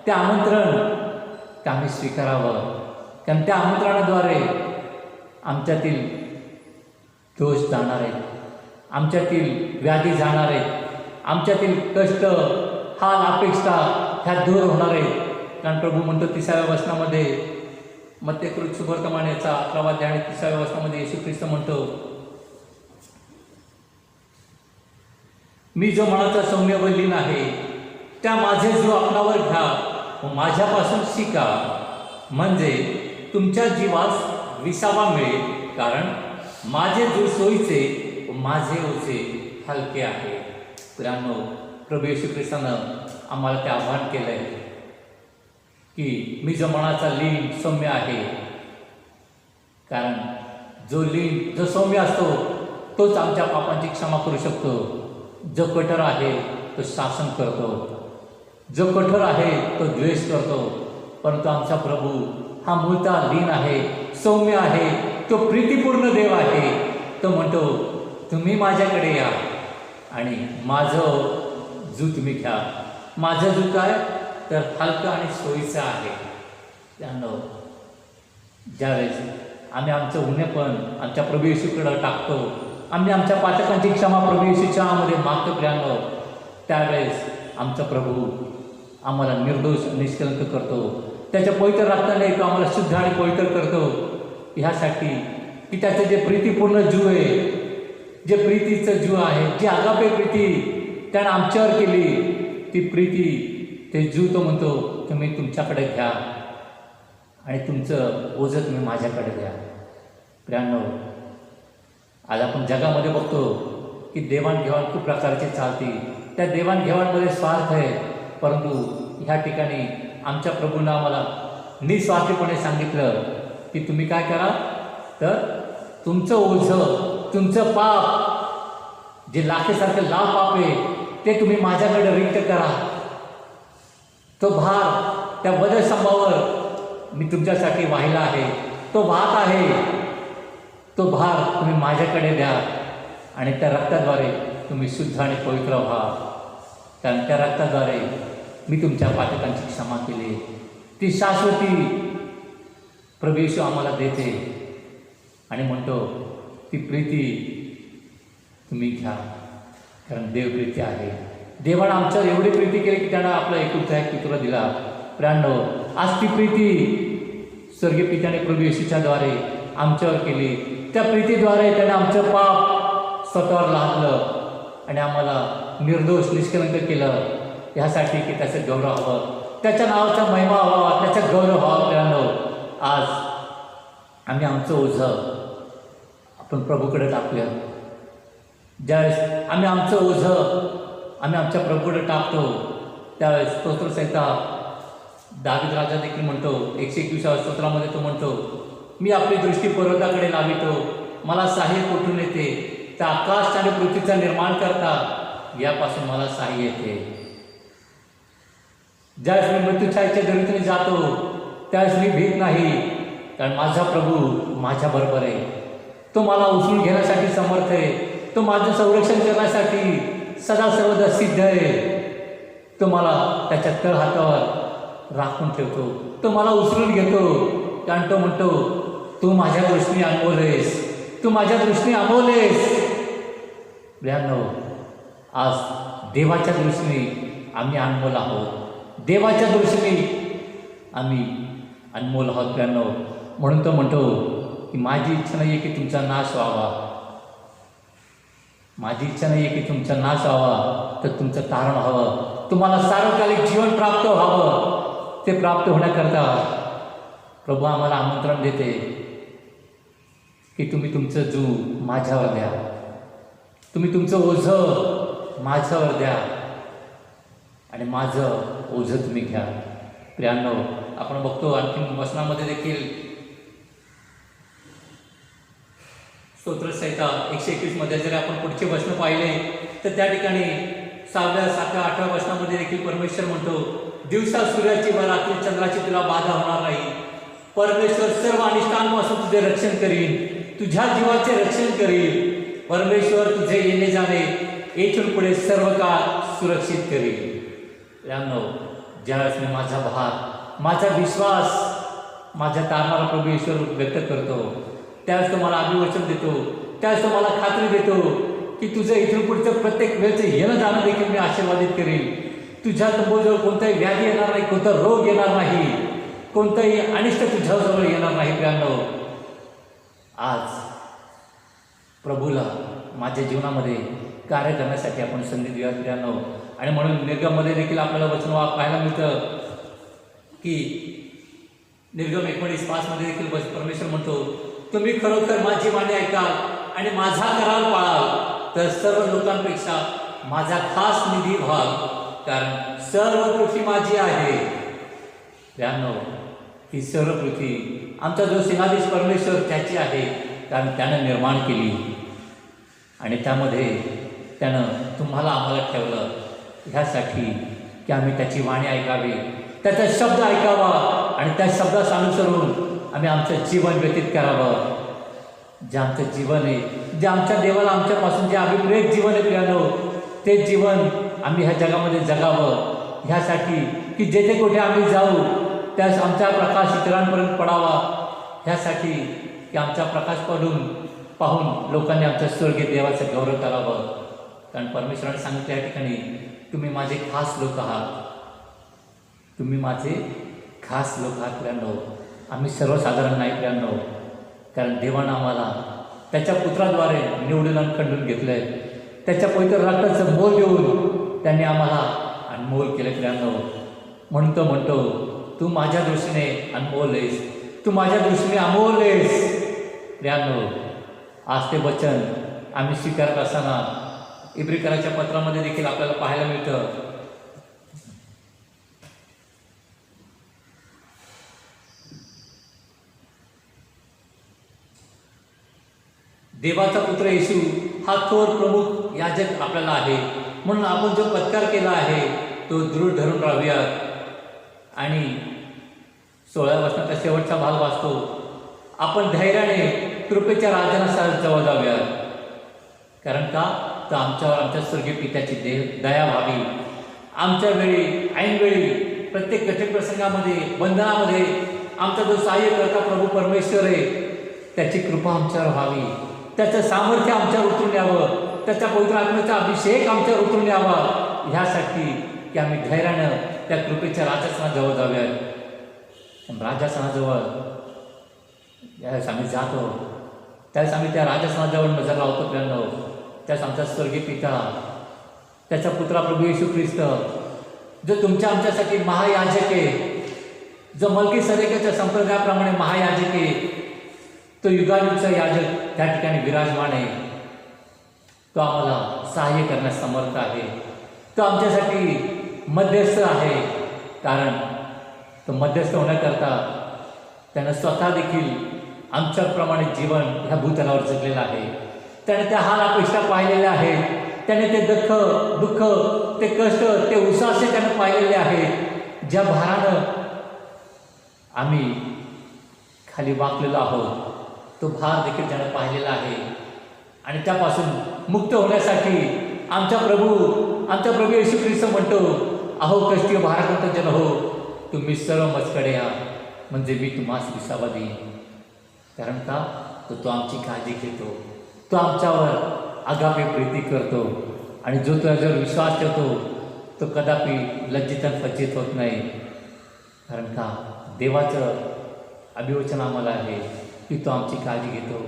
ते आमंत्रण ते आम्ही स्वीकारावं. कारण त्या आमंत्रणाद्वारे आमच्यातील दोष जाणार आहेत, आमच्यातील व्याधी जाणार आहेत, आमच्यातील कष्ट हाल अपेक्षा ह्या दूर होणार आहेत. कारण प्रभू म्हणतो 30व्या वचनामध्ये, मत्तेकृत सुवर्तमानेचा 11वा अध्याय आणि 30व्या वचनामध्ये येशू ख्रिस्त म्हणतो, मी जो मनाचा सौम्य व लीन आहे त्या माझे जो आपणावर घ्या व माझ्यापासून शिका, म्हणजे तुमच्या जीवास विसावा मिळेल. कारण माझे जो सोयीचे व माझे ओझे हलके आहे. प्रियांनो प्रभू येशू ख्रिस्तानं आम्हाला ते आव्हान केलं आहे की मी जो मनाचा लीन सौम्य आहे. कारण जो लीन जो सौम्य असतो तोच आमच्या पापांची क्षमा करू शकतो. जो कठोर आहे तो शासन करतो, जो कठोर आहे तो द्वेष करतो. परंतु आमचा प्रभू हा मूळतः लीन आहे, सौम्य आहे, तो प्रीतिपूर्ण देव आहे. तो म्हणतो तुम्ही माझ्याकडे या आणि माझं जू तुम्ही घ्या. माझं जू काय तर हलकं आणि सोयीचं आहे. त्यानं ज्यावेळेस आम्ही आमचं उन्हेपण आमच्या प्रभू येशूकडं टाकतो, आम्ही आमच्या पातकांची क्षमा प्रभू येशूच्या मध्ये मागतो प्रियांनो, त्यावेळेस आमचा प्रभू आम्हाला निर्दोष निष्कलंक करतो. त्याच्या पवित्र रक्ताने तो आम्हाला शुद्ध आणि पवित्र करतो. ह्यासाठी की त्याचं जे प्रीतीपूर्ण जीव आहे, जे प्रीतीचं जीव आहे, जी आगापे प्रीती त्यानं आमच्यावर केली, ती प्रीती ते जीव तो म्हणतो तुम्ही तुमच्याकडे घ्या आणि तुमचं ओझं तुम्ही माझ्याकडे घ्या. प्रियांनो आज आपण जगामध्ये बघतो की देवाणघेवाण खूप प्रकारची चालती. त्या देवाणघेवाणमध्ये स्वार्थ आहे. परंतु ह्या ठिकाणी आमच्या प्रभूंना आम्हाला निस्वार्थीपणे सांगितलं की तुम्ही काय करा तर तुमचं ओझं, तुमचं पाप जे लाखेसारखं लाभ पाप आहे ते तुम्ही माझ्याकडे रिक्त करा. तो भार त्या वधस्तंभावर मी तुमच्यासाठी वाहिला आहे, तो वाहत आहे. तो भार तुम्ही माझ्याकडे द्या आणि त्या रक्ताद्वारे तुम्ही शुद्ध आणि पवित्र व्हा. कारण त्या रक्ताद्वारे मी तुमच्या पातकांची क्षमा केली. ती शाश्वती प्रभू येशू आम्हाला देते आणि म्हणतो ती प्रीती तुम्ही घ्या. कारण देव प्रीती आहे. देवानं आमच्यावर एवढी प्रीती केली की त्यानं आपला एकुलता एक पुत्र दिला. प्रियांनो आज ती प्रीती स्वर्गीय पित्याने प्रभू येशूच्याद्वारे आमच्यावर केली. त्या प्रीतीद्वारे त्याने आमचं पाप स्वतःवर लादलं आणि आम्हाला निर्दोष निष्कलंक केलं. ह्यासाठी की त्याचं गौरव हवं, त्याच्या नावाचा महिमा व्हावा, त्याचा गौरव व्हावा. प्रियांनो आज आम्ही आमचं ओझं आपण प्रभूकडे टाकलं. ज्यावेळेस आम्ही आमचं ओझं आम्ही आमच्या प्रभूकडे टाकतो त्यावेळेस स्तोत्रसंहिता दावीद राजा देखील म्हणतो 121व्या स्तोत्रामध्ये तो म्हणतो मी आपली दृष्टी पर्वताकडे लावितो, मला सहाय्य कुठून येते? त्या आकाश आणि पृथ्वीचा निर्माण करता यापासून मला सहाय्य येते. ज्यावेळेस मी मृत्यूछायेच्या दरीतून जातो त्यावेळेस मी भीत नाही, कारण माझा प्रभू माझ्याबरोबर आहे. तो मला उचलून घेण्यासाठी समर्थ आहे. तो माझं संरक्षण करण्यासाठी सदा सर्वदा सिद्ध आहे. तो मला त्याच्या तळहातावर राखून ठेवतो. तो मला उचलून घेतो कारण तो म्हणतो तू माझ्या दृष्टीने अनमोल आहेस, तू माझ्या दृष्टीने अमोल आहेस. प्रियांनो आज देवाच्या दृष्टीने आम्ही अनमोल आहोत. देवाच्या दृष्टीने आम्ही अनमोल आहोत प्रियांनो. म्हणून तो म्हणतो की माझी इच्छा नाही आहे की तुमचा नाश व्हावा, माझी इच्छा नाही आहे की तुमचा नाश व्हावा, तर तुमचं तारण व्हावं, तुम्हाला सार्वकालिक जीवन प्राप्त व्हावं. ते प्राप्त होण्याकरता प्रभू आम्हाला आमंत्रण देते की तुम्ही तुमचं जू माझ्यावर द्या, तुम्ही तुमचं ओझं माझ्यावर द्या आणि माझं ओझं तुम्ही घ्या. प्रियांनो, आपण बघतो आणखी वचनामध्ये देखील स्तोत्रसंहिता 121 मध्ये जर आपण पुढचे वचन पाहिले तर त्या ठिकाणी 6व्या, 7व्या, 8व्या वचनामध्ये देखील परमेश्वर म्हणतो, दिवसा सूर्याची व रात्री चंद्राची तुला बाधा होणार नाही. परमेश्वर सर्व अनिष्टांपासून तुझे रक्षण करील, तुझ्या जीवाचे रक्षण करील. परमेश्वर तुझे येणे जाणे येथून पुढे सर्व काळ सुरक्षित करील. यानो, ज्यावेळेस मी माझा भार, माझा विश्वास माझ्या तारणारा प्रभू ईश्वर व्यक्त करतो, त्यावेळेस तो मला अभिवचन देतो, त्यावेळेस तो मला खात्री देतो की तुझं इथून पुढचं प्रत्येक वेळचं येणं जाणं देखील मी आशीर्वादित करील. तुझ्या तंबूजवळ कोणताही व्याधी येणार नाही, कोणता रोग येणार नाही, कोणताही अनिष्ट तुझ्याजवळ येणार नाही. प्रियांनो, आज प्रभूला माझ्या जीवनामध्ये कार्य करण्यासाठी आपण संधी देऊया. प्रियांनो, आणि म्हणून निर्गममध्ये देखील आपल्याला वचन पाहायला मिळतं की निर्गम 19:5 मध्ये देखील परमेश्वर म्हणतो, तुम्ही खरोखर माझी वाणी ऐकाल आणि माझा करार पाळाल तर सर्व लोकांपेक्षा माझा खास निधी व्हाल, कारण सर्व पृथ्वी माझी आहे. प्रियांनो, ही सर्व पृथ्वी आमचा जो सिंहाधीश परमेश्वर त्याची आहे, कारण त्यानं निर्माण केली आणि त्यामध्ये त्यानं तुम्हाला आम्हाला ठेवलं ह्यासाठी की आम्ही त्याची वाणी ऐकावी, त्याचा शब्द ऐकावा आणि त्या शब्दास अनुसरून आम्ही आमचं जीवन व्यतीत करावं. जे आमचं जीवन आहे, जे आमच्या देवाला आमच्यापासून जे अभिप्रेत जीवन आहे प्रियांनो, ते जीवन आम्ही ह्या जगामध्ये जगावं ह्यासाठी की जेथे कुठे आम्ही जाऊ त्यास आमचा प्रकाश इतरांपर्यंत पडावा, ह्यासाठी की आमचा प्रकाश पाहून लोकांनी आमच्या स्वर्गीय देवाचं गौरव करावं. कारण परमेश्वराने सांगितलं या ठिकाणी, तुम्ही माझे खास लोक आहात, तुम्ही माझे खास लोक आहात. प्रियांनो, आम्ही सर्वसाधारण नाही प्रियांनो, कारण देवानं आम्हाला त्याच्या पुत्राद्वारे निवडून आणि खंडून घेतलं आहे. त्याच्या पवित्र रक्ताचं मोल देऊन त्यांनी आम्हाला अनमोल केलं. प्रियांनो, म्हणून तो म्हणतो, तू माझ्या दृष्टीने अनमोल आहेस, तू माझ्या दृष्टीने अमोल आहेस. प्रियांनो, आज ते वचन आम्ही स्वीकारत असताना इब्रिकराच्या पत्रामध्ये देखील आपल्याला पाहायला मिळतं, देवाचा पुत्र येशू हा थोर प्रमुख याजक आपल्याला आहे, म्हणून आपण जो पत्कार केला आहे तो दृढ धरून राहूयात. आणि 16व्या वचनाचा शेवटचा भाग वाचतो, आपण धैर्याने कृपेच्या राजाना जवळ जाऊयात, कारण का तर आमच्यावर आमच्या स्वर्गीय पित्याची दया व्हावी. आमच्या वेळी, ऐनवेळी, प्रत्येक कठीण प्रसंगामध्ये, बंधनामध्ये आमचा जो सहाय्य करता प्रभू परमेश्वर आहे, त्याची कृपा आमच्यावर व्हावी, त्याचं सामर्थ्य आमच्यावर उतरून यावं, त्याच्या पवित्र आत्म्याचा अभिषेक आमच्यावर उतरून यावा, ह्यासाठी की आम्ही धैर्यानं त्या कृपेच्या राजासनाजवळ जाऊयात. राजासनाजवळ ज्यावेळेस आम्ही जातो त्यावेळेस आम्ही त्या राजासनाजवळ नजर लावतो. प्रियांनो, त्यास आमचा स्वर्गीय पिता, त्याचा पुत्रा प्रभू येशू ख्रिस्त, जो तुमच्या आमच्यासाठी महायाजक आहे, जो मल्कीसदेकाच्या संप्रदायाप्रमाणे महायाजक आहे, तो युगायुगचा याजक त्या ठिकाणी विराजमान आहे. तो आम्हाला सहाय्य करण्यास समर्थ आहे, तो आमच्यासाठी मध्यस्थ आहे, कारण तो मध्यस्थ होण्याकरता त्यानं स्वतः देखील आमच्याप्रमाणे जीवन ह्या भूतलावर जगलेलं आहे. त्याने त्या हाल अपेक्षा पाहिलेल्या आहेत, त्याने ते दुःख, ते कष्ट, ते उसासे त्यानं पाहिलेले आहेत. ज्या भारानं आम्ही खाली वाकलेलो आहोत, तो भार देखील त्यानं पाहिलेला आहे. आणि त्यापासून मुक्त होण्यासाठी आमचा प्रभू येशू ख्रिस्त म्हणतो, अहो कष्टी भाराक्रांत जन हो, तुम्ही सर्व मजकडे या, म्हणजे मी तुम्हास विसावा देईन. कारण का तो आमची काळजी घेतो, तो आमच्यावर आगापे प्रीती करतो, आणि जो त्याच्यावर विश्वास ठेवतो तो कदापि लज्जित आणि फज्जित होत नाही. कारण का देवाचं अभिवचन आम्हाला आहे की तो आमची काळजी घेतो,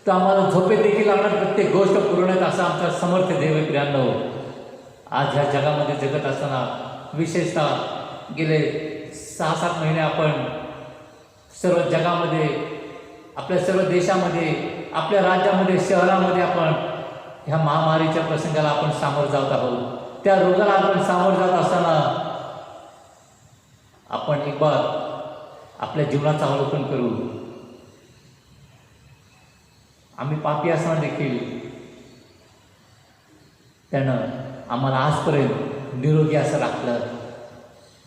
तो आम्हाला झोपेत देखील लागणार प्रत्येक गोष्ट पुरवण्यात असा आमचा समर्थ देव आहे. प्रियांनो, आज ह्या जगामध्ये जगत असताना विशेषतः गेले 6-7 महिने आपण सर्व जगामध्ये, आपल्या सर्व देशामध्ये, आपल्या राज्यामध्ये, शहरामध्ये आपण ह्या महामारीच्या प्रसंगाला आपण सामोरं जात आहोत. त्या रोगाला आपण सामोरं जात असताना आपण एक बार आपल्या जीवनाचं अवलोकन करू. आम्ही पापी असताना देखील त्यानं आम्हाला आजपर्यंत निरोगी असं राखलं.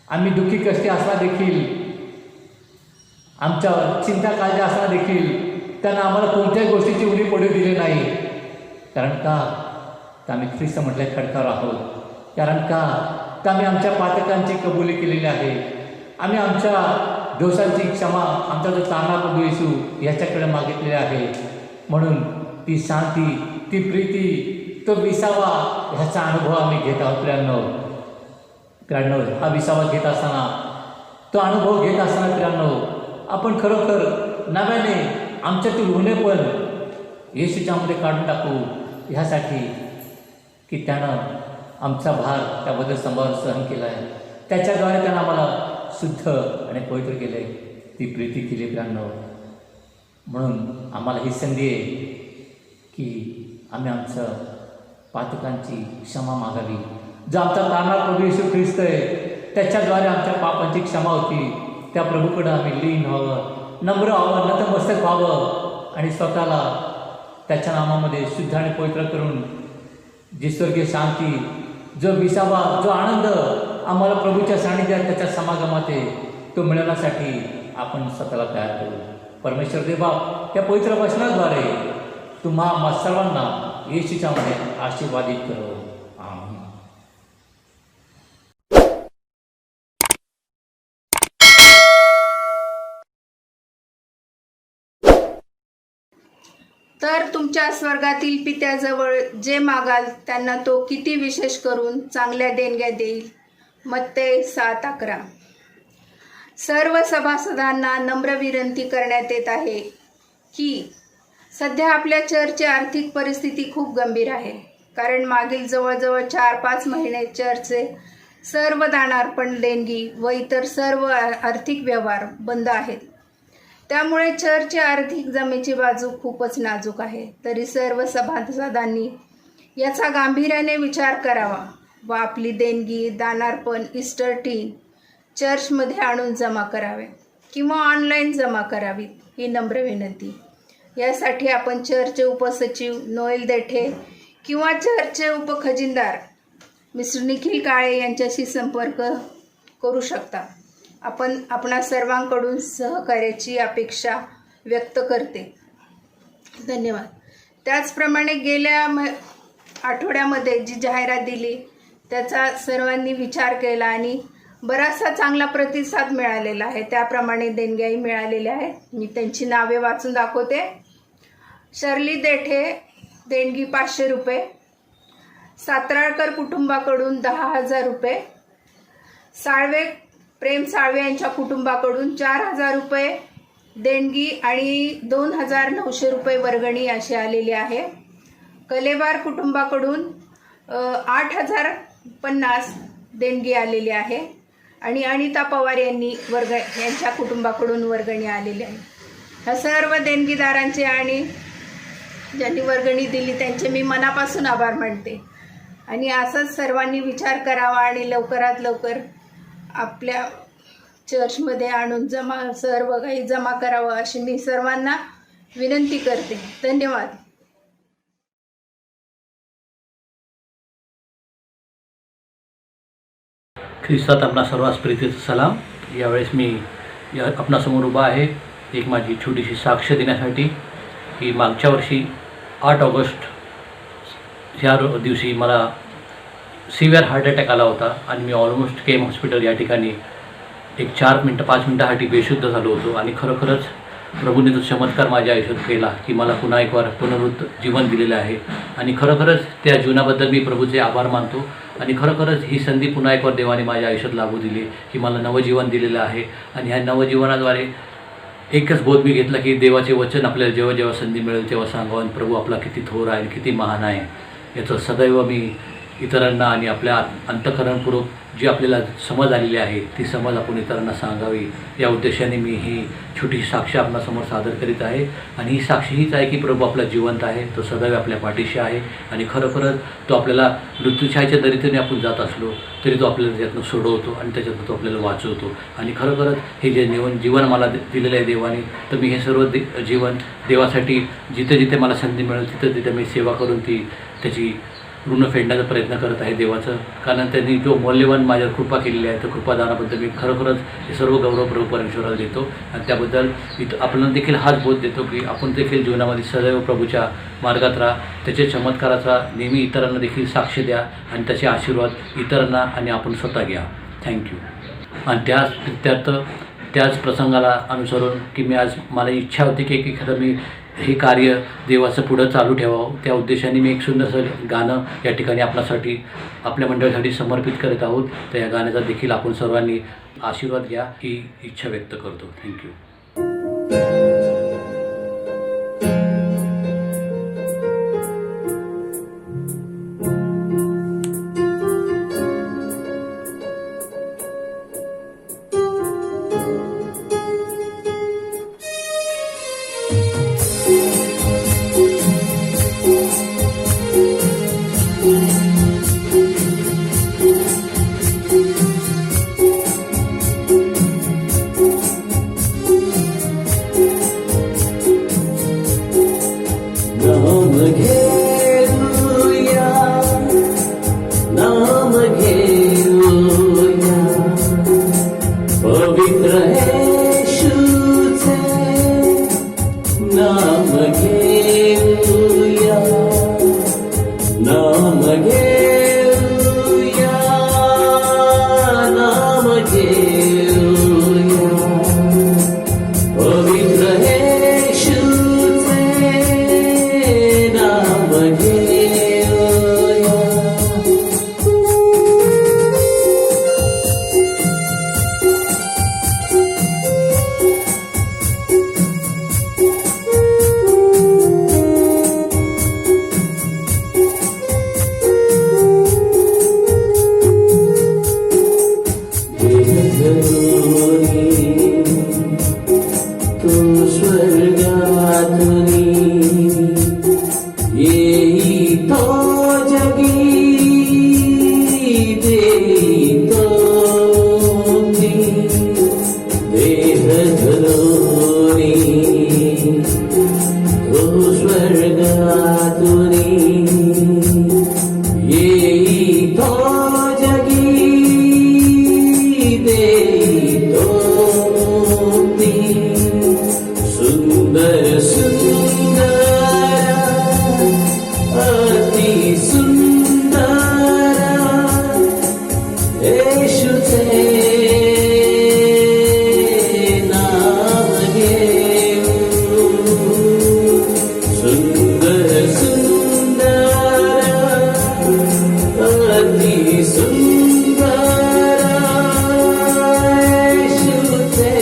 आम्ही दुःखी कष्टी असताना देखील, आमच्या चिंता काळजी असताना देखील त्यानं आम्हाला कोणत्याही गोष्टीची उणी पडू दिली नाही. कारण का तर आम्ही ख्रिस्त म्हटल्या खडकावर आहोत. कारण का तर आम्ही आमच्या पातकांची कबुली केलेली आहे. आम्ही आमच्या दोषांची क्षमा, आमचा जो तारणा प्रभू येशू याच्याकडे मागितलेले आहे. म्हणून ती शांती, ती प्रीती, तो विसावा ह्याचा अनुभव आम्ही घेत आहोत. प्रियांनो, हा विसावा घेत असताना, तो अनुभव घेत असताना प्रियांनो, आपण खरोखर नव्याने आमच्यातील होणे पण येशूच्यामध्ये काढून टाकू, ह्यासाठी की त्यानं आमचा भार त्याबद्दल सांभाळून सहन केला आहे. त्याच्याद्वारे त्यानं आम्हाला शुद्ध आणि पवित्र केले, ती प्रीती केली प्रियांनो. म्हणून आम्हाला ही संधी आहे की आम्ही आमचं पातकांची क्षमा मागावी. जो आमचा तारणहार प्रभू येशू ख्रिस्त आहे, त्याच्याद्वारे आमच्या पापांची क्षमा होती. त्या प्रभूकडं आम्ही लीन व्हावं, नम्र व्हावं, नतमस्तक व्हावं आणि स्वतःला त्याच्या नामामध्ये शुद्ध आणि पवित्र करून जी स्वर्गीय शांती, जो विसावा, जो आनंद आम्हाला प्रभूच्या सानिध्यात, त्याच्या समागमात आहे, तो मिळवण्यासाठी आपण स्वतःला तयार करू. परमेश्वर देवा, त्या पवित्र वचनाद्वारे तुम्हा सर्वांना येशूच्यामध्ये आशीर्वादित करो. आमीन. तर तुमच्या स्वर्गातील पित्याजवळ जे मागाल त्यांना तो किती विशेष करून चांगल्या देणग्या देईल. मत्ते 7:11. सर्व सभासदांना नम्र विनंती करण्यात येत आहे की सध्या आपल्या चर्चची आर्थिक परिस्थिती खूप गंभीर आहे. कारण मागील जवळजवळ 4-5 महिने चर्चचे सर्व दानार्पण, देणगी व इतर सर्व आर्थिक व्यवहार बंद आहेत. त्यामुळे चर्चची आर्थिक जमेची बाजू खूपच नाजूक आहे. तरी सर्व सभासदांनी याचा गांभीर्याने विचार करावा व आपली देणगी, दानार्पण, ईस्टर टीन चर्चमध्ये आणून जमा करावे किंवा ऑनलाईन जमा करावीत, ही नम्र विनंती. यासाठी आपण चर्चचे उपसचिव नोएल देठे किंवा चर्चचे उपखजिनदार मिस्टर निखिल काळे यांच्याशी संपर्क करू शकता. आपणा सर्वांकडून सहकार्याची अपेक्षा व्यक्त करते. धन्यवाद. त्याचप्रमाणे गेल्या आठवड्यामध्ये जी जाहिरात दिली त्याचा सर्वांनी विचार केला आणि बराचसा चांगला प्रतिसाद मिळालेला आहे. त्याप्रमाणे देणग्याही मिळालेल्या आहेत. मी त्यांची नावे वाचून दाखवते. शर्ली देठे, देणगी 500 रुपये. सातराळकर कुटुंबाकडून 10,000 रुपये. साळवे, प्रेम साळवे यांच्या कुटुंबाकडून 4,000 रुपये देणगी आणि 2,900 रुपये वर्गणी अशी आलेली आहे. कलेबार कुटुंबाकडून 8,050 देणगी आलेली आहे आणि अनिता पवार यांच्या कुटुंबाकडून वर्गणी आलेली आहे. ह्या सर्व देणगीदारांचे आणि ज्यांनी वर्गणी दिली त्यांचे मी मनापासून आभार मानते. आणि असंच सर्वांनी विचार करावा आणि लवकरात लवकर आपल्या चर्चमध्ये आणून सर्व काही जमा करावं अशी मी सर्वांना विनंती करते. धन्यवाद. ख्रिस्तात आपणा सर्वांस प्रीतीचा सलाम. यावेळेस मी आपणासमोर उभा आहे एक माझी छोटीशी साक्ष देण्यासाठी की मागच्या वर्षी 8 ऑगस्ट ह्या दिवशी मला सिव्हिअर हार्ट अटॅक आला होता आणि मी ऑलमोस्ट केम हॉस्पिटल या ठिकाणी एक 4 मिनटं 5 मिनटासाठी बेशुद्ध झालो होतो. आणि खरोखरच प्रभूने तो चमत्कार माझ्या आयुष्यात केला की मला पुन्हा एक वार पुनरुत्थ जीवन दिलेलं आहे. आणि खरोखरच त्या जीवनाबद्दल मी प्रभूचे आभार मानतो. आणि खरोखरच ही संधी पुन्हा एक वार देवाने माझ्या आयुष्यात लागू दिली की मला नवजीवन दिलेलं आहे. आणि ह्या नवजीवनाद्वारे एकच बोध मी घेतला की देवाचे वचन आपल्याला जेव्हा जेव्हा संधी मिळेल तेव्हा सांगावं प्रभू आपला किती थोर आहे आणि किती महान आहे याचं सदैव मी इतरांना आणि आपल्या अंतःकरणपूर्वक जी आपल्याला समज आलेली आहे ती समज आपण इतरांना सांगावी या उद्देशाने मी ही छोटीशी साक्ष आपणासमोर सादर करीत आहे. आणि ही साक्ष हीच आहे की प्रभू आपला जिवंत आहे, तो सदैव आपल्या पाठीशी आहे आणि खरोखरच तो आपल्याला मृत्यूछायेच्या दरीतून आपण जात असलो तरी तो आपल्याला त्यातून सोडवतो आणि त्याच्यातून तो आपल्याला वाचवतो. आणि खरोखरच हे जे जीवन मला दिलेलं आहे देवाने, तर मी हे सर्व जीवन देवासाठी जिथे जिथे मला संधी मिळेल तिथे तिथे मी सेवा करून त्याची ऋण फेडण्याचा प्रयत्न करत आहे देवाचं. कारण त्यांनी जो मौल्यवान माझ्यावर कृपा केलेली आहे तर कृपादानाबद्दल मी खरोखरच हे सर्व गौरव प्रभू परमेश्वराला देतो. आणि त्याबद्दल आपल्याला देखील हाच बोध देतो की आपण देखील जीवनामध्ये सदैव प्रभूच्या मार्गात राहा, त्याच्या चमत्काराचा नेहमी इतरांना देखील साक्ष द्या आणि त्याचे आशीर्वाद इतरांना आणि आपण स्वतः घ्या. थँक्यू. आणि त्याच प्रसंगाला अनुसरून की मला इच्छा होती की एखादं मी हे कार्य देवाचं पुढं चालू ठेवावं, त्या उद्देशाने मी एक सुंदरसं गाणं या ठिकाणी आपल्या मंडळासाठी समर्पित करत आहोत. तर या गाण्याचा देखील आपण सर्वांनी आशीर्वाद घ्या ही इच्छा व्यक्त करतो. थँक्यू. नाम घेऊया पवित्र येशूचे नाम घेऊया नाम घेऊया नाम घेऊया पवित्र येशूचे नाम घेऊया. तू स्वर्गातुनी येई तो जगी देई तो देह धरोनी तू स्वर्गातुनी येई तो जगी देई तो सुंदर सुंदर अति सुंदर येशूचे नाम घेऊ सुंदर सुंदर अति सुंदर येशूचे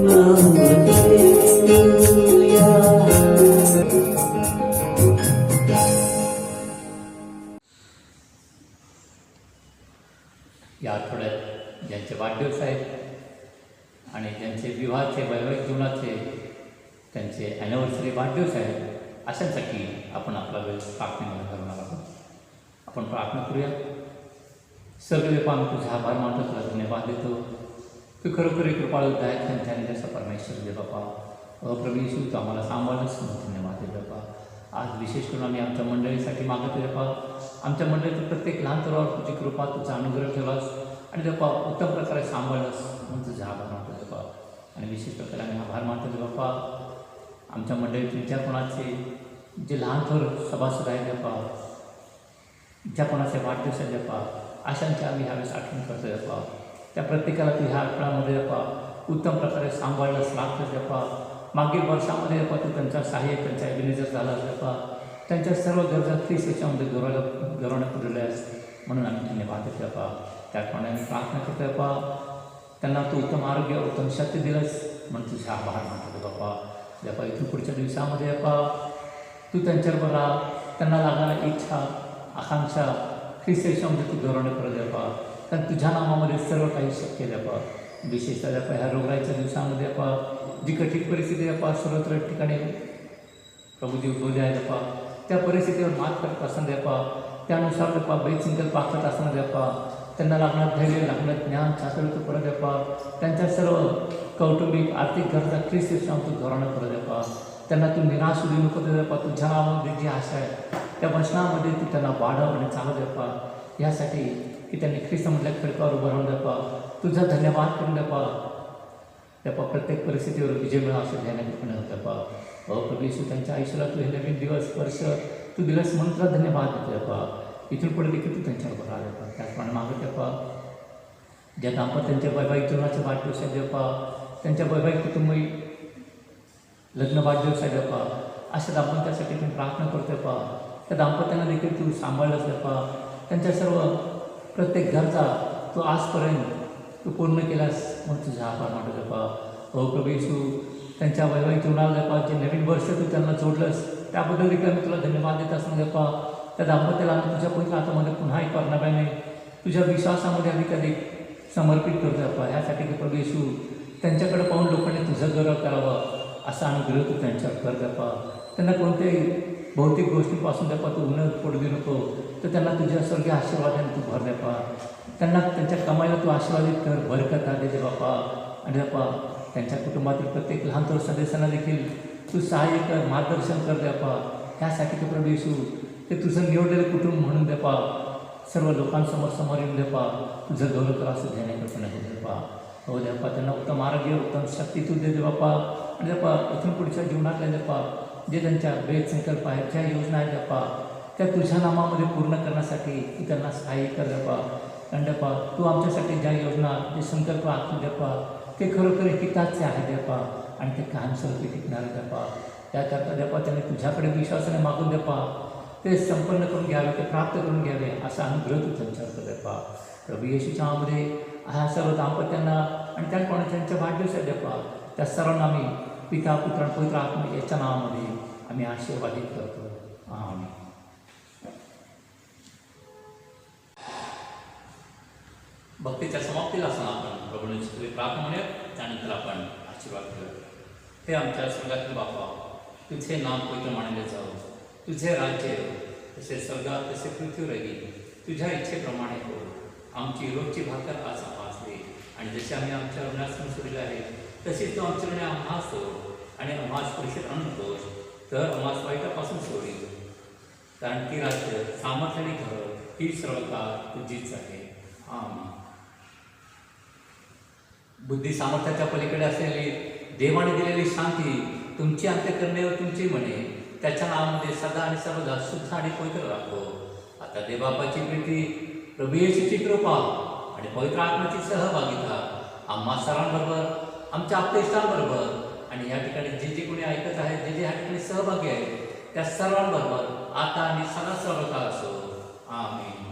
नाम घेऊया. या आठवड्यात ज्यांचे वाढदिवस आहेत आणि ज्यांचे विवाहाचे वैवाहिक जीवनाचे त्यांचे ॲनिव्हर्सरी वाढदिवस आहेत अशांसाठी आपण आपला वेळ प्रार्थनेमध्ये घालवणार आहोत. आपण प्रार्थना करूया. सगळे आम्ही तुझा आभार मानतो, तुला धन्यवाद देतो. तू खरोखर एक कृपाळू दयाळू आणि जसा परमेश्वर दे बापा. प्रभू येशू तू आम्हाला सांभाळलंच म्हणून धन्यवाद दे बापा. आज विशेष करून आम्ही आमच्या मंडळीसाठी मागतो बापा. आमच्या मंडळीतील प्रत्येक लहान तरुणावर तुझी कृपा, तुझा अनुग्रह ठेवलास आणि बापा उत्तम प्रकारे सांभाळलंस म्हणून तुझा आभार मानतो बापा. आणि विशेष प्रकारे आम्ही आभार मानतो बापा आमच्या मंडळीतील ज्या कोणाचे जे लहान थोर सभासद आहेत बापा, ज्या कोणाचे वाढदिवस आहेत बापा, अशांच्या आम्ही ह्यावेळेस आठवण करतो बापा. त्या प्रत्येकाला तू ह्या आठवड्यामध्ये बापा उत्तम प्रकारे सांभाळलंस, लागतंच बापा. मागील वर्षामध्ये बापा तू त्यांचा सहाय्यक, त्यांचा एबिनेजर झालास बापा. त्यांच्या सर्व गरजा ख्रिस्त याच्यामध्ये गौरवण्यात पुरवल्या आहेस म्हणून आम्ही धन्यवाद देतो बापा. त्याप्रमाणे आम्ही प्रार्थना करतो बापा. त्यांना तू उत्तम आरोग्य, उत्तम शक्ती दिलंस म्हणून तुझा आभार मानतो बापा. बापा इथून पुढच्या दिवसामध्ये बापा तू त्यांच्याबरोबर राहा. त्यांना लागणाऱ्या इच्छा, आकांक्षा ख्रिस्त याच्यामध्ये तू गौरवण्यात करत बापा. कारण तुझ्या नामामध्ये सर्व काही शक्य आहे बापा. विशेषतः बापा ह्या रोगराईच्या दिवसामध्ये बापा जी कठीण परिस्थिती बापा सर्वत्र ठिकाणी प्रभूजी उद्भवली आहे बापा, त्या परिस्थितीवर मात करत असताना बापा, त्यानुसार बापा बेचिंतन पाकत असताना बापा त्यांना लागणार धैर्य, लागणार ज्ञान, चातुर्य परत बापा. त्यांच्या सर्व कौटुंबिक आर्थिक गरजा ख्रिस्त येशूमध्ये तू गौरवण्यात करत बापा. त्यांना तू निराश होऊ नको दे बापा. तुझ्या नावामध्ये जी आशा आहे त्या वचनामध्ये तू त्यांना वाढव आणि चालव बापा. यासाठी की त्यांनी ख्रिस्तामधल्या खडकावर उभं राहून बापा तुझा धन्यवाद करून बापा. बापा प्रत्येक परिस्थितीवर विजय मिळा असं ध्यानात होतं बापा. प्रभू येशू त्यांच्या आयुष्याला तू हे नवीन दिवस वर्ष तू दिलंस म्हणून तुला धन्यवाद देतो बापा. इथून पुढे देखील तू त्यांच्यावर राहा बापा. त्याचप्रमाणे मागत बापा ज्या दाम्पत्यांच्या वैवाहिक जीवनाचे वाढदिवस आहेत बापा, त्यांच्या वैवाहिक कुटुंबी लग्न वाढदिवस आहे बापा, अशा दाम्पत्यासाठी मी प्रार्थना करतो बापा. त्या दाम्पत्यांना देखील तू सांभाळलंस बापा. त्यांच्या सर्व प्रत्येक गरजा तू आजपर्यंत तू पूर्ण केलास म्हणून तुझा आभार मानतो बापा. प्रभू येशू त्यांच्या वैवाहिक जीवनाला बापा जे नवीन वर्ष तू त्यांना जोडलंस त्याबद्दल देखील मी तुला धन्यवाद देत असताना बापा त्या दाम्पत्याला आम्ही तुझ्या पवित्र हातामध्ये पुन्हा एक नव्याने तुझ्या विश्वासामध्ये आम्ही कधी समर्पित करतो बापा. ह्यासाठी की प्रभू येशू त्यांच्याकडे पाहून लोकांनी तुझं गौरव करावं असा अनुग्रह तू त्यांच्यावर कर बापा. त्यांना कोणत्याही भौतिक गोष्टीपासून बापा तू उन्नत पडू देऊ नको, तर त्यांना तुझ्या स्वर्गीय आशीर्वादाने तू भर बापा. त्यांना त्यांच्या कमाईला तू आशीर्वादित कर, बरकत दे बापा. आणि बापा त्यांच्या कुटुंबातील प्रत्येक लहान थोर सदस्यांना देखील तू सहाय्य कर, मार्गदर्शन कर बापा. ह्यासाठी की प्रभू येशू ते तुझं निवडलेलं कुटुंब म्हणून बापा सर्व लोकांसमोर येऊन बापा तुझं गौरव कर असं ध्यानाकल्पना होते बापा. हो बापा त्यांना उत्तम आरोग्य, उत्तम शक्ती तू दे बापा. आणि बापा इथून पुढच्या जीवनातल्या बापा जे त्यांच्या वेद संकल्प आहेत, ज्या योजना आहेत बापा त्या तुझ्या नामामध्ये पूर्ण करण्यासाठी तू त्यांना सहाय्य कर बापा. कारण बापा तू आमच्यासाठी ज्या योजना, जे संकल्प आखले बापा ते खरोखर हिताचे आहेत बापा आणि ते कायमस्वरूपी टिकणार आहेत बापा. त्याकरता बापा त्यांनी तुझ्याकडे विश्वासाने मागून बापा ते संपन्न करून घ्यावे, ते प्राप्त करून घ्यावे असा अनुग्रह तू त्यांच्यावर कर बापा. प्रभू येशूच्या नावामध्ये ह्या सर्व दाम्पत्यांना आणि त्याचप्रमाणे त्यांच्या वाढदिवस आहेत बापा त्या सर्वांना आम्ही पिता, पुत्र आणि पवित्र आत्मा याच्या नावामध्ये आम्ही आशीर्वादित करतो. आमेन. भक्तीच्या समाप्तीला असताना आपण प्रभूने प्रार्थना म्हणूया. त्यानंतर आपण आशीर्वाद करू. हे आमच्या स्वर्गातील बापा, तुझे नाम पवित्र मानले जाऊ, तुझे राज्य जसे स्वर्गात तसे पृथ्वीवरही तुझ्या इच्छेप्रमाणे हो. आमची रोजची भाकर आज आम्हास दे आणि जसे आम्ही आमच्या ऋणास सोडले आहे तसेच तू आमच्या ऋणे आम्हास सोड आणि आम्हास परीक्षेत आणून दोष तर आम्हास वाईटापासून सोडील. कारण ती राज्य, सामर्थ्य आणि घर ही सर्व काळ तुझीच आहे. आमेन. बुद्धी सामर्थ्याच्या पलीकडे असलेली देवाने दिलेली शांती तुमची अंत्यकरणे व तुमची मने त्याच्या नावामध्ये सदा आणि सर्वदा शुद्ध आणि पवित्र राखो. आता देवबापाची प्रीती, प्रभू येशूची कृपा आणि पवित्र आत्म्याची सहभागिता आम्हा सर्वांबरोबर, आमच्या आप्तेष्टांबरोबर आणि या ठिकाणी जे जे कोणी ऐकत आहेत, जे जे या ठिकाणी सहभागी आहेत त्या सर्वांबरोबर आता आणि सदा सर्वकाळ असो. आमेन.